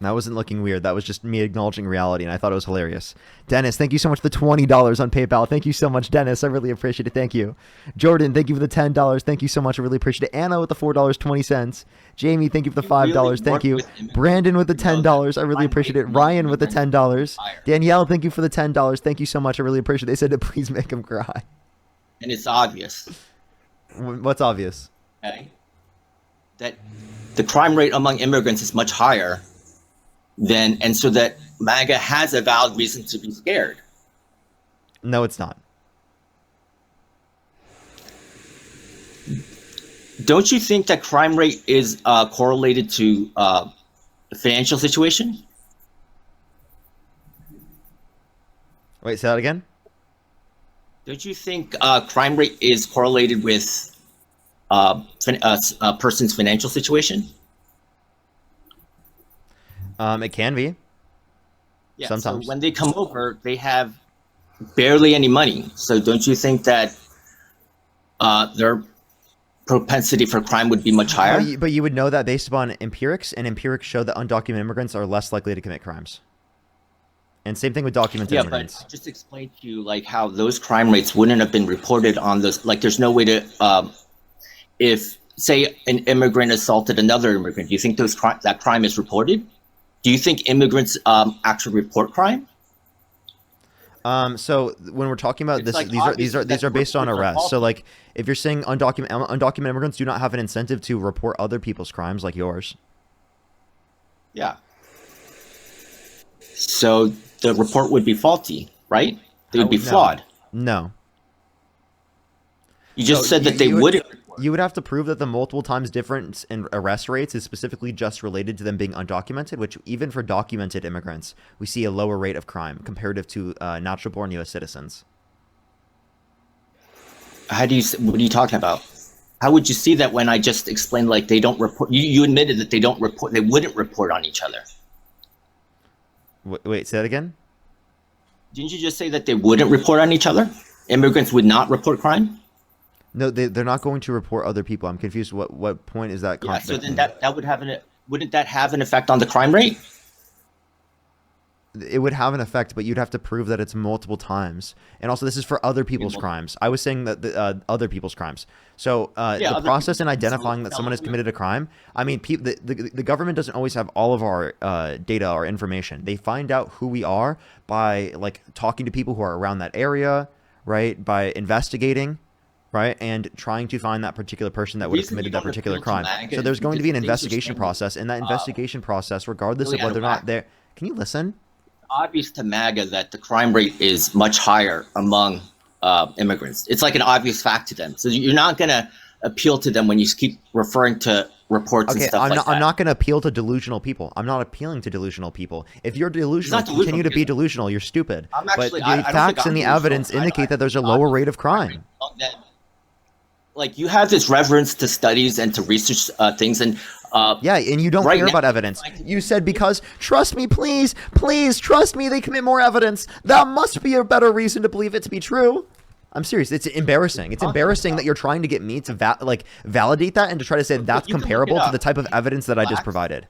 That wasn't looking weird. That was just me acknowledging reality, and I thought it was hilarious. Dennis, thank you so much for the $20 on PayPal. Thank you so much, Dennis. I really appreciate it. Thank you. Jordan, thank you for the $10. Thank you so much. I really appreciate it. Anna with the $4.20. Jamie, thank you for the $5. Thank you. Brandon with the $10. I really appreciate it. Ryan with the $10. Danielle, thank you for the $10. Thank you so much. I really appreciate it. They said to please make him cry. And it's obvious. What's obvious? Okay. That the crime rate among immigrants is much higher. And so that MAGA has a valid reason to be scared. No, it's not. Don't you think that crime rate is correlated to the financial situation? Wait, say that again? Don't you think crime rate is correlated with a person's financial situation? It can be. Yeah, sometimes. So when they come over, they have barely any money. So don't you think that their propensity for crime would be much higher? But you would know that based upon empirics, and empirics show that undocumented immigrants are less likely to commit crimes. And same thing with documented immigrants. But I just explained to you like how those crime rates wouldn't have been reported on those. Like there's no way to, if say an immigrant assaulted another immigrant, do you think that crime is reported? Do you think immigrants actually report crime? So when we're talking about this, like these are based on arrest. So like if you're saying undocumented immigrants do not have an incentive to report other people's crimes like yours. Yeah. So the report would be faulty, right? They would be flawed. No. You just said that they wouldn't. You would have to prove that the multiple times difference in arrest rates is specifically just related to them being undocumented, which even for documented immigrants, we see a lower rate of crime comparative to natural-born U.S. citizens. What are you talking about? How would you see that when I just explained like they don't report? You admitted that they don't report. They wouldn't report on each other. Wait, say that again? Didn't you just say that they wouldn't report on each other? Immigrants would not report crime? No, they're not going to report other people. I'm confused. What point is that? Yeah, so then that would have wouldn't that have an effect on the crime rate? It would have an effect, but you'd have to prove that it's multiple times. And also, this is for other people's crimes. I was saying that the other people's crimes. So the process in identifying that someone has committed a crime, I mean, the government doesn't always have all of our data or information. They find out who we are by like talking to people who are around that area, right? By investigating. right? And trying to find that particular person that would have reason you committed that don't particular appeal to crime. MAGA So is there's going to be an because things are investigation changing, process, and that investigation process, regardless really of out whether of or not whack. they're, can you listen? Obvious to MAGA that the crime rate is much higher among immigrants. It's like an obvious fact to them. So you're not going to appeal to them when you keep referring to reports and Okay, stuff like that. I'm not going to appeal to delusional people. I'm not appealing to delusional people. If you're delusional, not delusional continue to be because delusional. You're stupid. I'm But actually, the I don't think facts I'm and the delusional. evidence indicate that there's a lower rate of crime. Like you have this reverence to studies and to research things, and Yeah, and you don't right care now, about evidence. You said because, trust me, please, please, trust me, they commit more evidence. That must be a better reason to believe it to be true. I'm serious. It's embarrassing. It's embarrassing that you're trying to get me to validate that and to try to say that's you can look comparable it to up. the type of evidence that I just provided.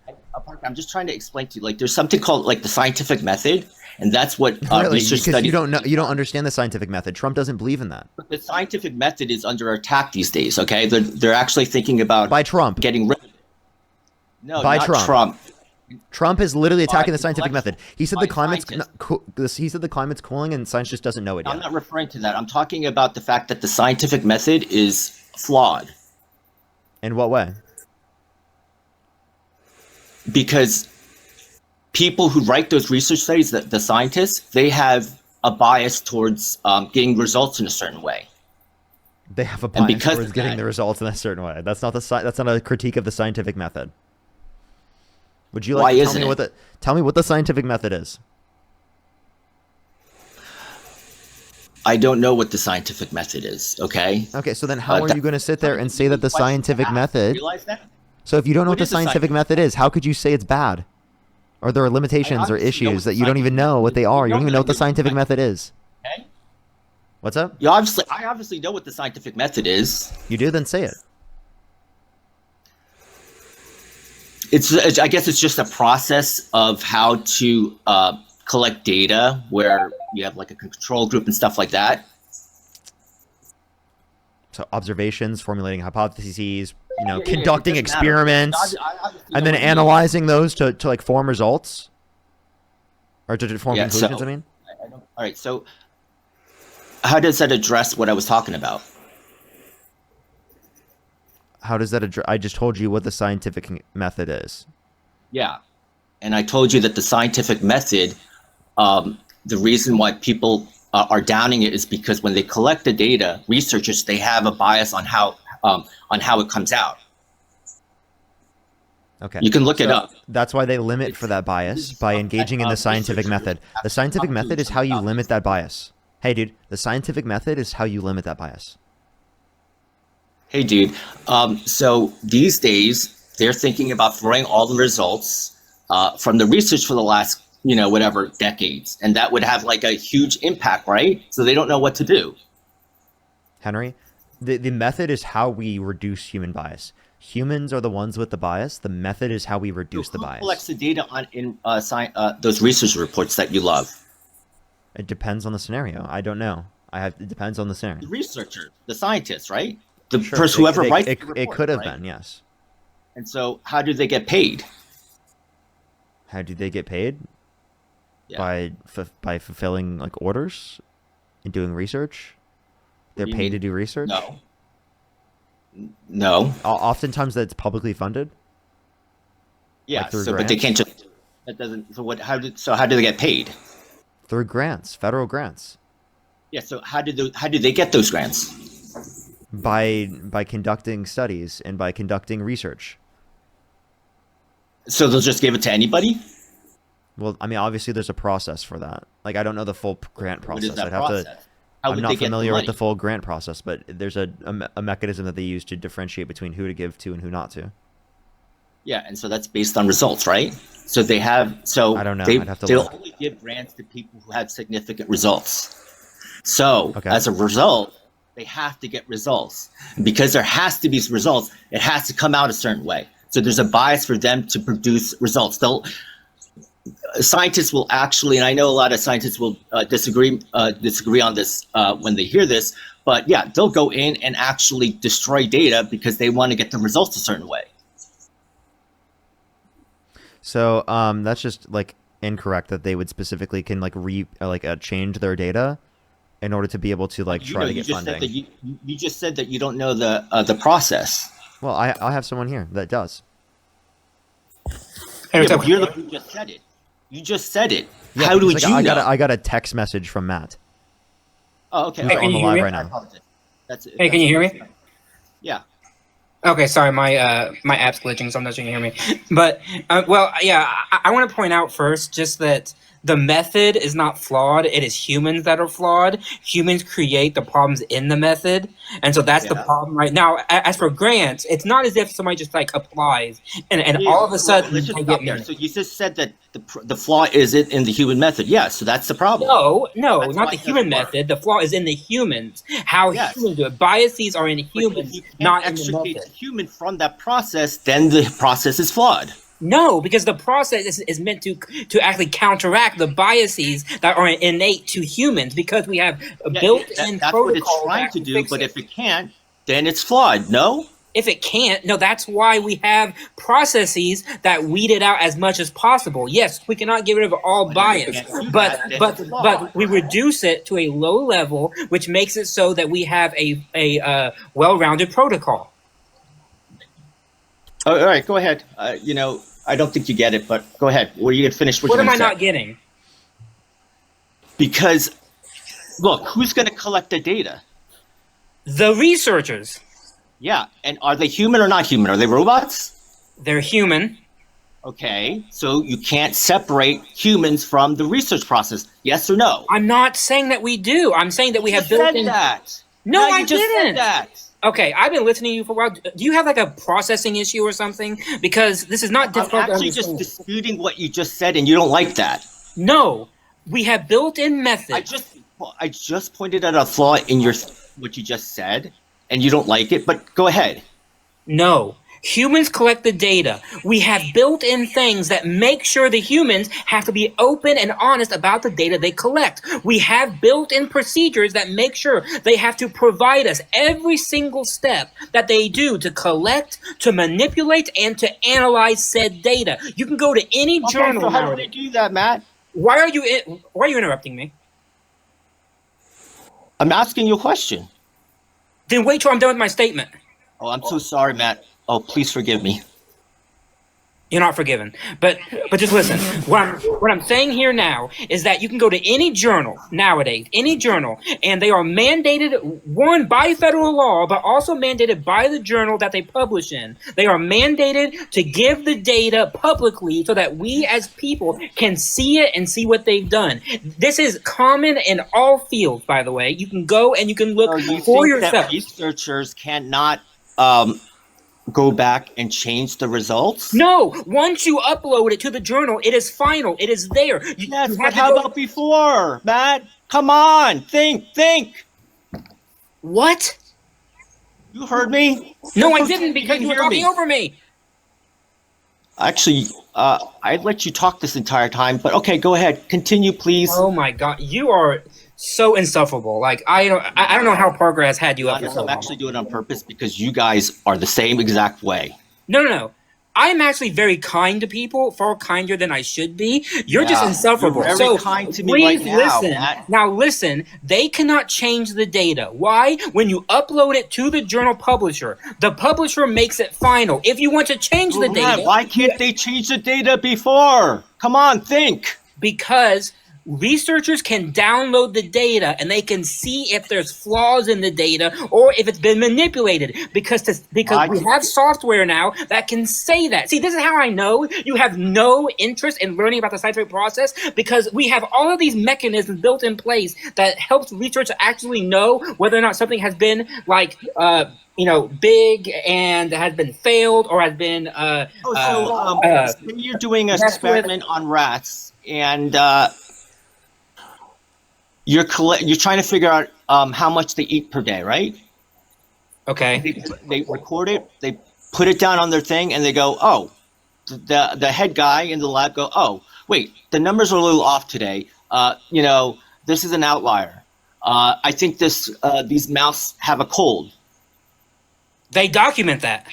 I'm just trying to explain to you, like there's something called like the scientific method, and that's what Really, research because studies. you don't understand the scientific method. Trump doesn't believe in that. But the scientific method is under attack these days. Okay, they're actually thinking about By Trump. getting rid of it. No, By not Trump. Trump. Trump is literally attacking the the scientific method. He said by he said the climate's cooling and science just doesn't know it yet. I'm not referring to that. I'm talking about the fact that the scientific method is flawed. In what way? Because people who write those research studies, the scientists, they have a bias towards getting results in a certain way. They have a bias because towards of getting that- the results in a certain way. That's not that's not a critique of the scientific method. Would you Why like to isn't it? tell me what the scientific method is? I don't know what the scientific method is. Okay. Okay, so then how are that- you going to sit there and say that the scientific method? Realize that? So if you don't know What what the is the scientific method is, how could you say it's bad? Or there are limitations or obviously know what issues the that you don't even know what they are. You don't even know what the scientific method is. Okay. What's up? I obviously know what the scientific method is. You do, then say it. I guess it's just a process of how to collect data where you have like a control group and stuff like that. So observations, formulating hypotheses, Yeah, conducting it doesn't matter. experiments, I obviously and know then what you mean. analyzing those to like form results or to form Yeah, conclusions. so- I mean, All right, so how does that address what I was talking about? how does that address? I just told you what the scientific method is. Yeah, and I told you that the scientific method, the reason why people are downing it is because when they collect the data, researchers they have a bias on how it comes out. Okay. You can look it up. That's why they limit for that bias by engaging in the scientific method. The scientific method is how you limit that bias. Hey, dude, the scientific method is how you limit that bias. Hey, dude. So these days, they're thinking about throwing all the results from the research for the last, whatever decades, and that would have like a huge impact, right? So they don't know what to do. Henry, the method is how we reduce human bias. Humans are the ones with the bias. The method is how we reduce the Who bias. collects the data in those research reports that you love? It depends on the scenario. I don't know. It depends on the scenario. The researcher, the scientist, right? The Sure, person, whoever writes it the report, it could have right? been, yes. And so, how do they get paid? How do they get paid? Yeah. By fulfilling like orders and doing research. They're do you paid mean? to do research. No. Oftentimes that's publicly funded. Yeah. Like through So, but they grants? can't just. That doesn't. So what? How do they get paid? Through grants, federal grants. Yeah. So how do they get those grants? By conducting studies and by conducting research. So they'll just give it to anybody? Well, I mean, obviously there's a process for that. Like, I don't know the full grant What is process. that I'd have process? to. How I'm would not they get familiar with the money? full grant process, but there's a mechanism that they use to differentiate between who to give to and who not to. Yeah, and so that's based on results, right? So they have. So I don't know. They, I'd have to they'll look. only give grants to people who have significant results. So Okay. as a result, they have to get results. And because there has to be results, it has to come out a certain way. So there's a bias for them to produce results. Scientists will actually, and I know a lot of scientists will disagree on this when they hear this, but yeah, they'll go in and actually destroy data because they want to get the results a certain way. So that's just like incorrect that they would specifically can like change their data in order to be able to like try to get funding. You just said that you don't know the process. Well, I have someone here that does. Yeah, but you're the one who just said it. You just said it. Yeah, How do you know? I got a text message from Matt. Oh, okay. Who's on the live right now. Hey, can you hear me? Yeah. Okay, sorry, my my app's glitching, so I'm not sure you can hear me. But well, yeah, I want to point out first just that the method is not flawed. It is humans that are flawed. Humans create the problems in the method, and so that's the problem right now. As for grants, it's not as if somebody just like applies and all of a sudden let's just stop there. So you just said that the flaw is in the human method. Yeah, so that's the problem. No, That's not why the it human doesn't work. method. The flaw is in the humans. How humans do it. Biases are in humans, You can't not in the extricate method. the human from that process, then the process is flawed. No, because the process is meant to actually counteract the biases that are innate to humans because we have built-in That's what it's protocols trying that to can do, fix but it. if it can't, then it's flawed. No? If it can't, no, that's why we have processes that weed it out as much as possible. Yes, we cannot get rid of all bias, but we reduce it to a low level, which makes it so that we have a well-rounded protocol. Oh, all right, go ahead. I don't think you get it, but go ahead. What are you going to finish? What am I not getting? Because, look, who's going to collect the data? The researchers. Yeah, and are they human or not human? Are they robots? They're human. Okay, so you can't separate humans from the research process. Yes or no? I'm not saying that we do. I'm saying that we have You said built-in. that. No, Now I you just said didn't. that. Okay, I've been listening to you for a while. Do you have like a processing issue or something? Because this is not I'm difficult to actually just understand. disputing what you just said, and you don't like that. No, we have built-in methods. I just pointed out a flaw in what you just said, and you don't like it. But go ahead. No. Humans collect the data. We have built-in things that make sure the humans have to be open and honest about the data they collect. We have built-in procedures that make sure they have to provide us every single step that they do to collect, to manipulate, and to analyze said data. You can go to any journal. So how do they do that, Matt? Why are you interrupting me? I'm asking you a question. Then wait till I'm done with my statement. Oh, I'm so sorry, Matt. Oh, please forgive me. You're not forgiven. But just listen. What I'm saying here now is that you can go to any journal nowadays, any journal, and they are mandated, one, by federal law, but also mandated by the journal that they publish in. They are mandated to give the data publicly so that we as people can see it and see what they've done. This is common in all fields, by the way. You can go and you can look for yourself. That researchers cannot go back and change the results? No, once you upload it to the journal, it is final. It is there. Yes, but how about before, Matt? Come on, think. What? You heard me? No, I didn't because you were talking over me. Actually, I'd let you talk this entire time, but okay, go ahead. Continue, please. Oh my God, you are so insufferable. Like I don't know how Parker has had you up here so long. I'm actually doing it on purpose because you guys are the same exact way. No. I'm actually very kind to people, far kinder than I should be. You're just insufferable. You're very kind to me please right now, listen. Matt. Now listen, they cannot change the data. Why? When you upload it to the journal publisher, the publisher makes it final. If you want to change the data, why can't they change the data before? Come on, think. Because researchers can download the data and they can see if there's flaws in the data or if it's been manipulated because we have software now that can say that. See, this is how I know you have no interest in learning about the scientific process, because we have all of these mechanisms built in place that helps researchers actually know whether or not something has been like big and has been failed or has been so you're doing an experiment on rats and you're trying to figure out how much they eat per day, right? Okay. They record it, they put it down on their thing, and they go, oh, the head guy in the lab go, oh, wait, the numbers are a little off today. This is an outlier. I think these mouse have a cold. They document that.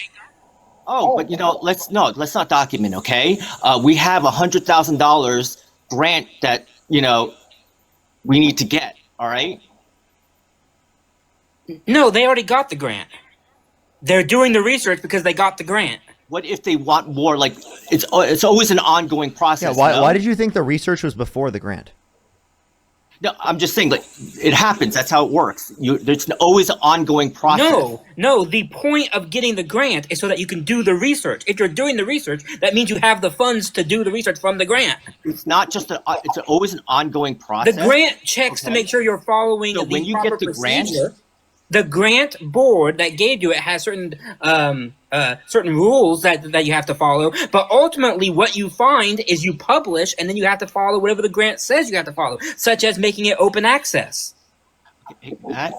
Oh, but let's not document, okay? We have $100,000 grant that we need to get, all right? No, they already got the grant. They're doing the research because they got the grant. What if they want more? Like it's always an ongoing Yeah, process. why did you think the research was before the grant? No, I'm just saying, like, it happens. That's how it works. There's always an ongoing process. No. The point of getting the grant is so that you can do the research. If you're doing the research, that means you have the funds to do the research from the grant. It's not just it's always an ongoing process. The grant checks to make sure you're following So the when you proper get the grant, procedure. The grant board that gave you it has certain certain rules that you have to follow. But ultimately, what you find is you publish, and then you have to follow whatever the grant says you have to follow, such as making it open access. hey, Matt,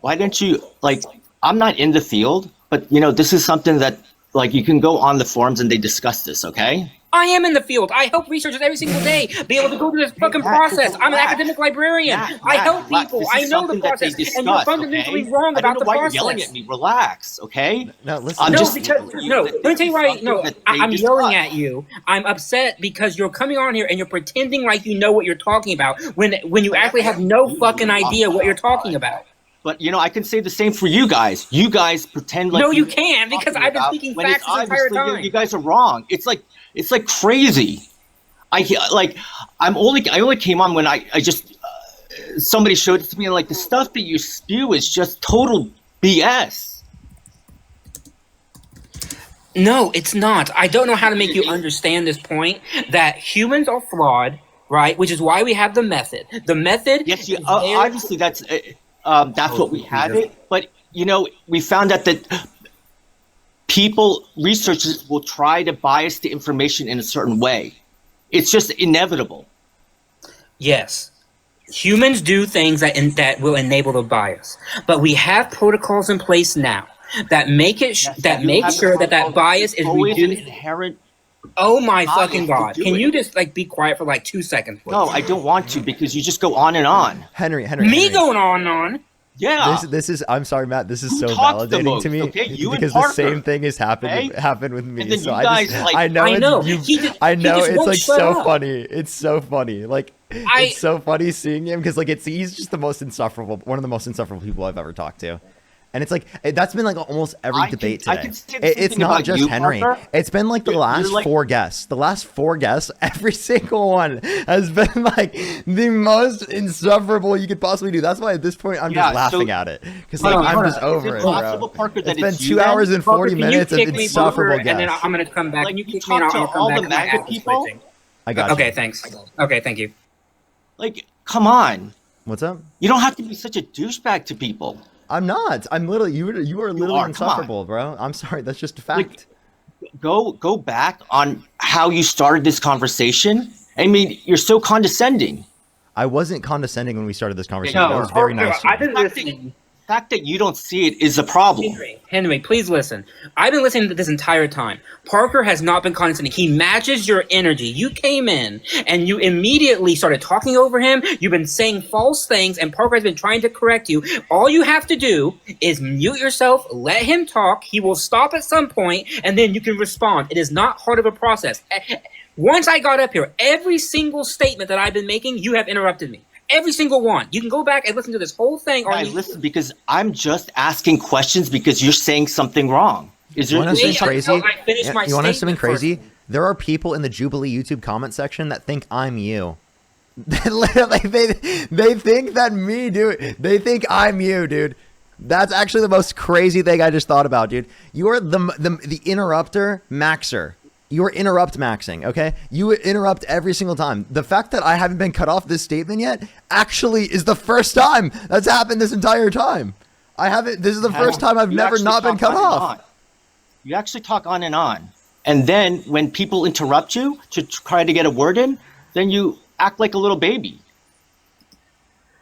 why don't you like? I'm not in the field, but this is something that like you can go on the forums and they discuss this. Okay. I am in the field. I help researchers every single day be able to go through this fucking process. I'm an academic librarian. I help people. I know the process. And you're fundamentally wrong about the process. I don't know why you're yelling at me. Relax, okay? No, listen. Let me tell you why. No, I'm yelling at you. I'm upset because you're coming on here and you're pretending like you know what you're talking about when you actually have no fucking idea what you're talking about. But I can say the same for you guys. You guys pretend like you can because I've been speaking facts this entire time. You guys are wrong. It's like crazy. I only came on when I just somebody showed it to me, and like the stuff that you spew is just total BS. No, it's not. I don't know how to make you understand this point that humans are flawed, right? Which is why we have the method. The method. Yes, obviously that's what we have it. But we found out that researchers will try to bias the information in a certain way. It's just inevitable. Yes. Humans do things that will enable the bias. But we have protocols in place now that make sure that bias is always reduced. An inherent oh my fucking God. Can you just be quiet for 2 seconds, please? No, I don't want to because you just go on and on. Henry. Going on and on? Yeah. This is I'm sorry, Matt. This is so validating to me because the same thing has happened with me. And then so you guys, I know it's so funny. It's so funny. It's so funny seeing him because he's just one of the most insufferable people I've ever talked to. And it's that's been almost every debate today. It's not just Henry. Parker. It's been the last 4 guests. The last 4 guests, every single one has been the most insufferable you could possibly do. That's why at this point I'm just laughing at it because I'm just over it, bro. Parker, it's been 2 hours and 40 minutes of insufferable guests. And then I'm gonna come back. Can you kick me and I'll come back to Maga people? I got you. Okay, thanks. Okay, thank you. Come on. What's up? You don't have to be such a douchebag to people. I'm not. I'm literally. You are literally insufferable, bro. I'm sorry. That's just a fact. Go back on how you started this conversation. I mean, you're so condescending. I wasn't condescending when we started this conversation. That was very nice. I've been listening. The fact that you don't see it is a problem. Henry, please listen. I've been listening to this entire time. Parker has not been condescending. He matches your energy. You came in and you immediately started talking over him. You've been saying false things, and Parker has been trying to correct you. All you have to do is mute yourself, let him talk. He will stop at some point, and then you can respond. It is not hard of a process. Once I got up here, every single statement that I've been making, you have interrupted me. Every single one. You can go back and listen to this whole thing. Listen, because I'm just asking questions because you're saying something wrong. You want to know something crazy? You want to know something crazy? There are people in the Jubilee YouTube comment section that think I'm you. they think that me, dude. They think I'm you, dude. That's actually the most crazy thing I just thought about, dude. You are the interrupter maxer. You are interrupt maxing, okay? You interrupt every single time. The fact that I haven't been cut off this statement yet actually is the first time that's happened this entire time. This is the first time I've never not been cut off. You actually talk on. And then when people interrupt you to try to get a word in, then you act like a little baby.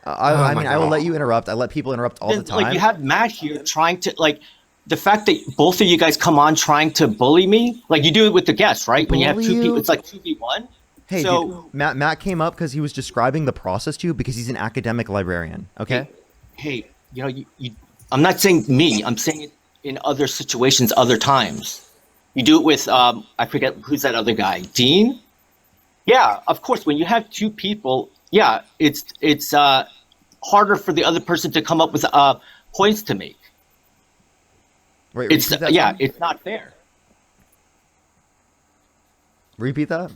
I will let you interrupt. I let people interrupt all the time. You have Matt here trying to the fact that both of you guys come on trying to bully me, you do it with the guests, right? When you have 2 people, it's 2v1. Hey, dude, Matt came up because he was describing the process to you because he's an academic librarian, okay? Hey, I'm not saying me. I'm saying it in other situations, other times. You do it with, I forget, who's that other guy? Dean? Yeah, of course, when you have 2 people, yeah, it's harder for the other person to come up with points to make. Wait, It's repeat that yeah, again? it's not fair. Repeat that.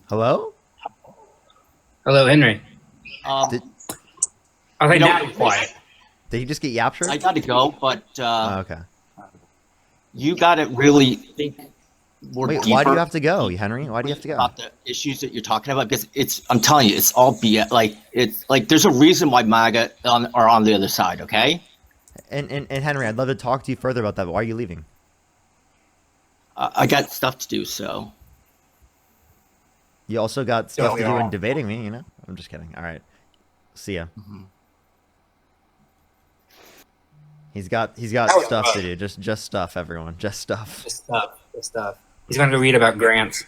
Hello? Hello, Henry. Did, Okay, You know- now you're quiet. did he just get yaptured? I gotta go, but Oh, okay. you gotta really think more Wait, deeper. why do you have to go, Henry? Why do you have to go? about the issues that you're talking about? Because I'm telling you, it's all BS. Like it's like there's a reason why MAGA are on the other side. Okay. And Henry, I'd love to talk to you further about that, but why are you leaving? I got stuff to do, so You also got stuff we to do all? in debating me, you know? I'm just kidding. All right. See ya. He's got stuff to do. Just stuff, everyone. Just stuff. Just stuff. He's going to read about grants.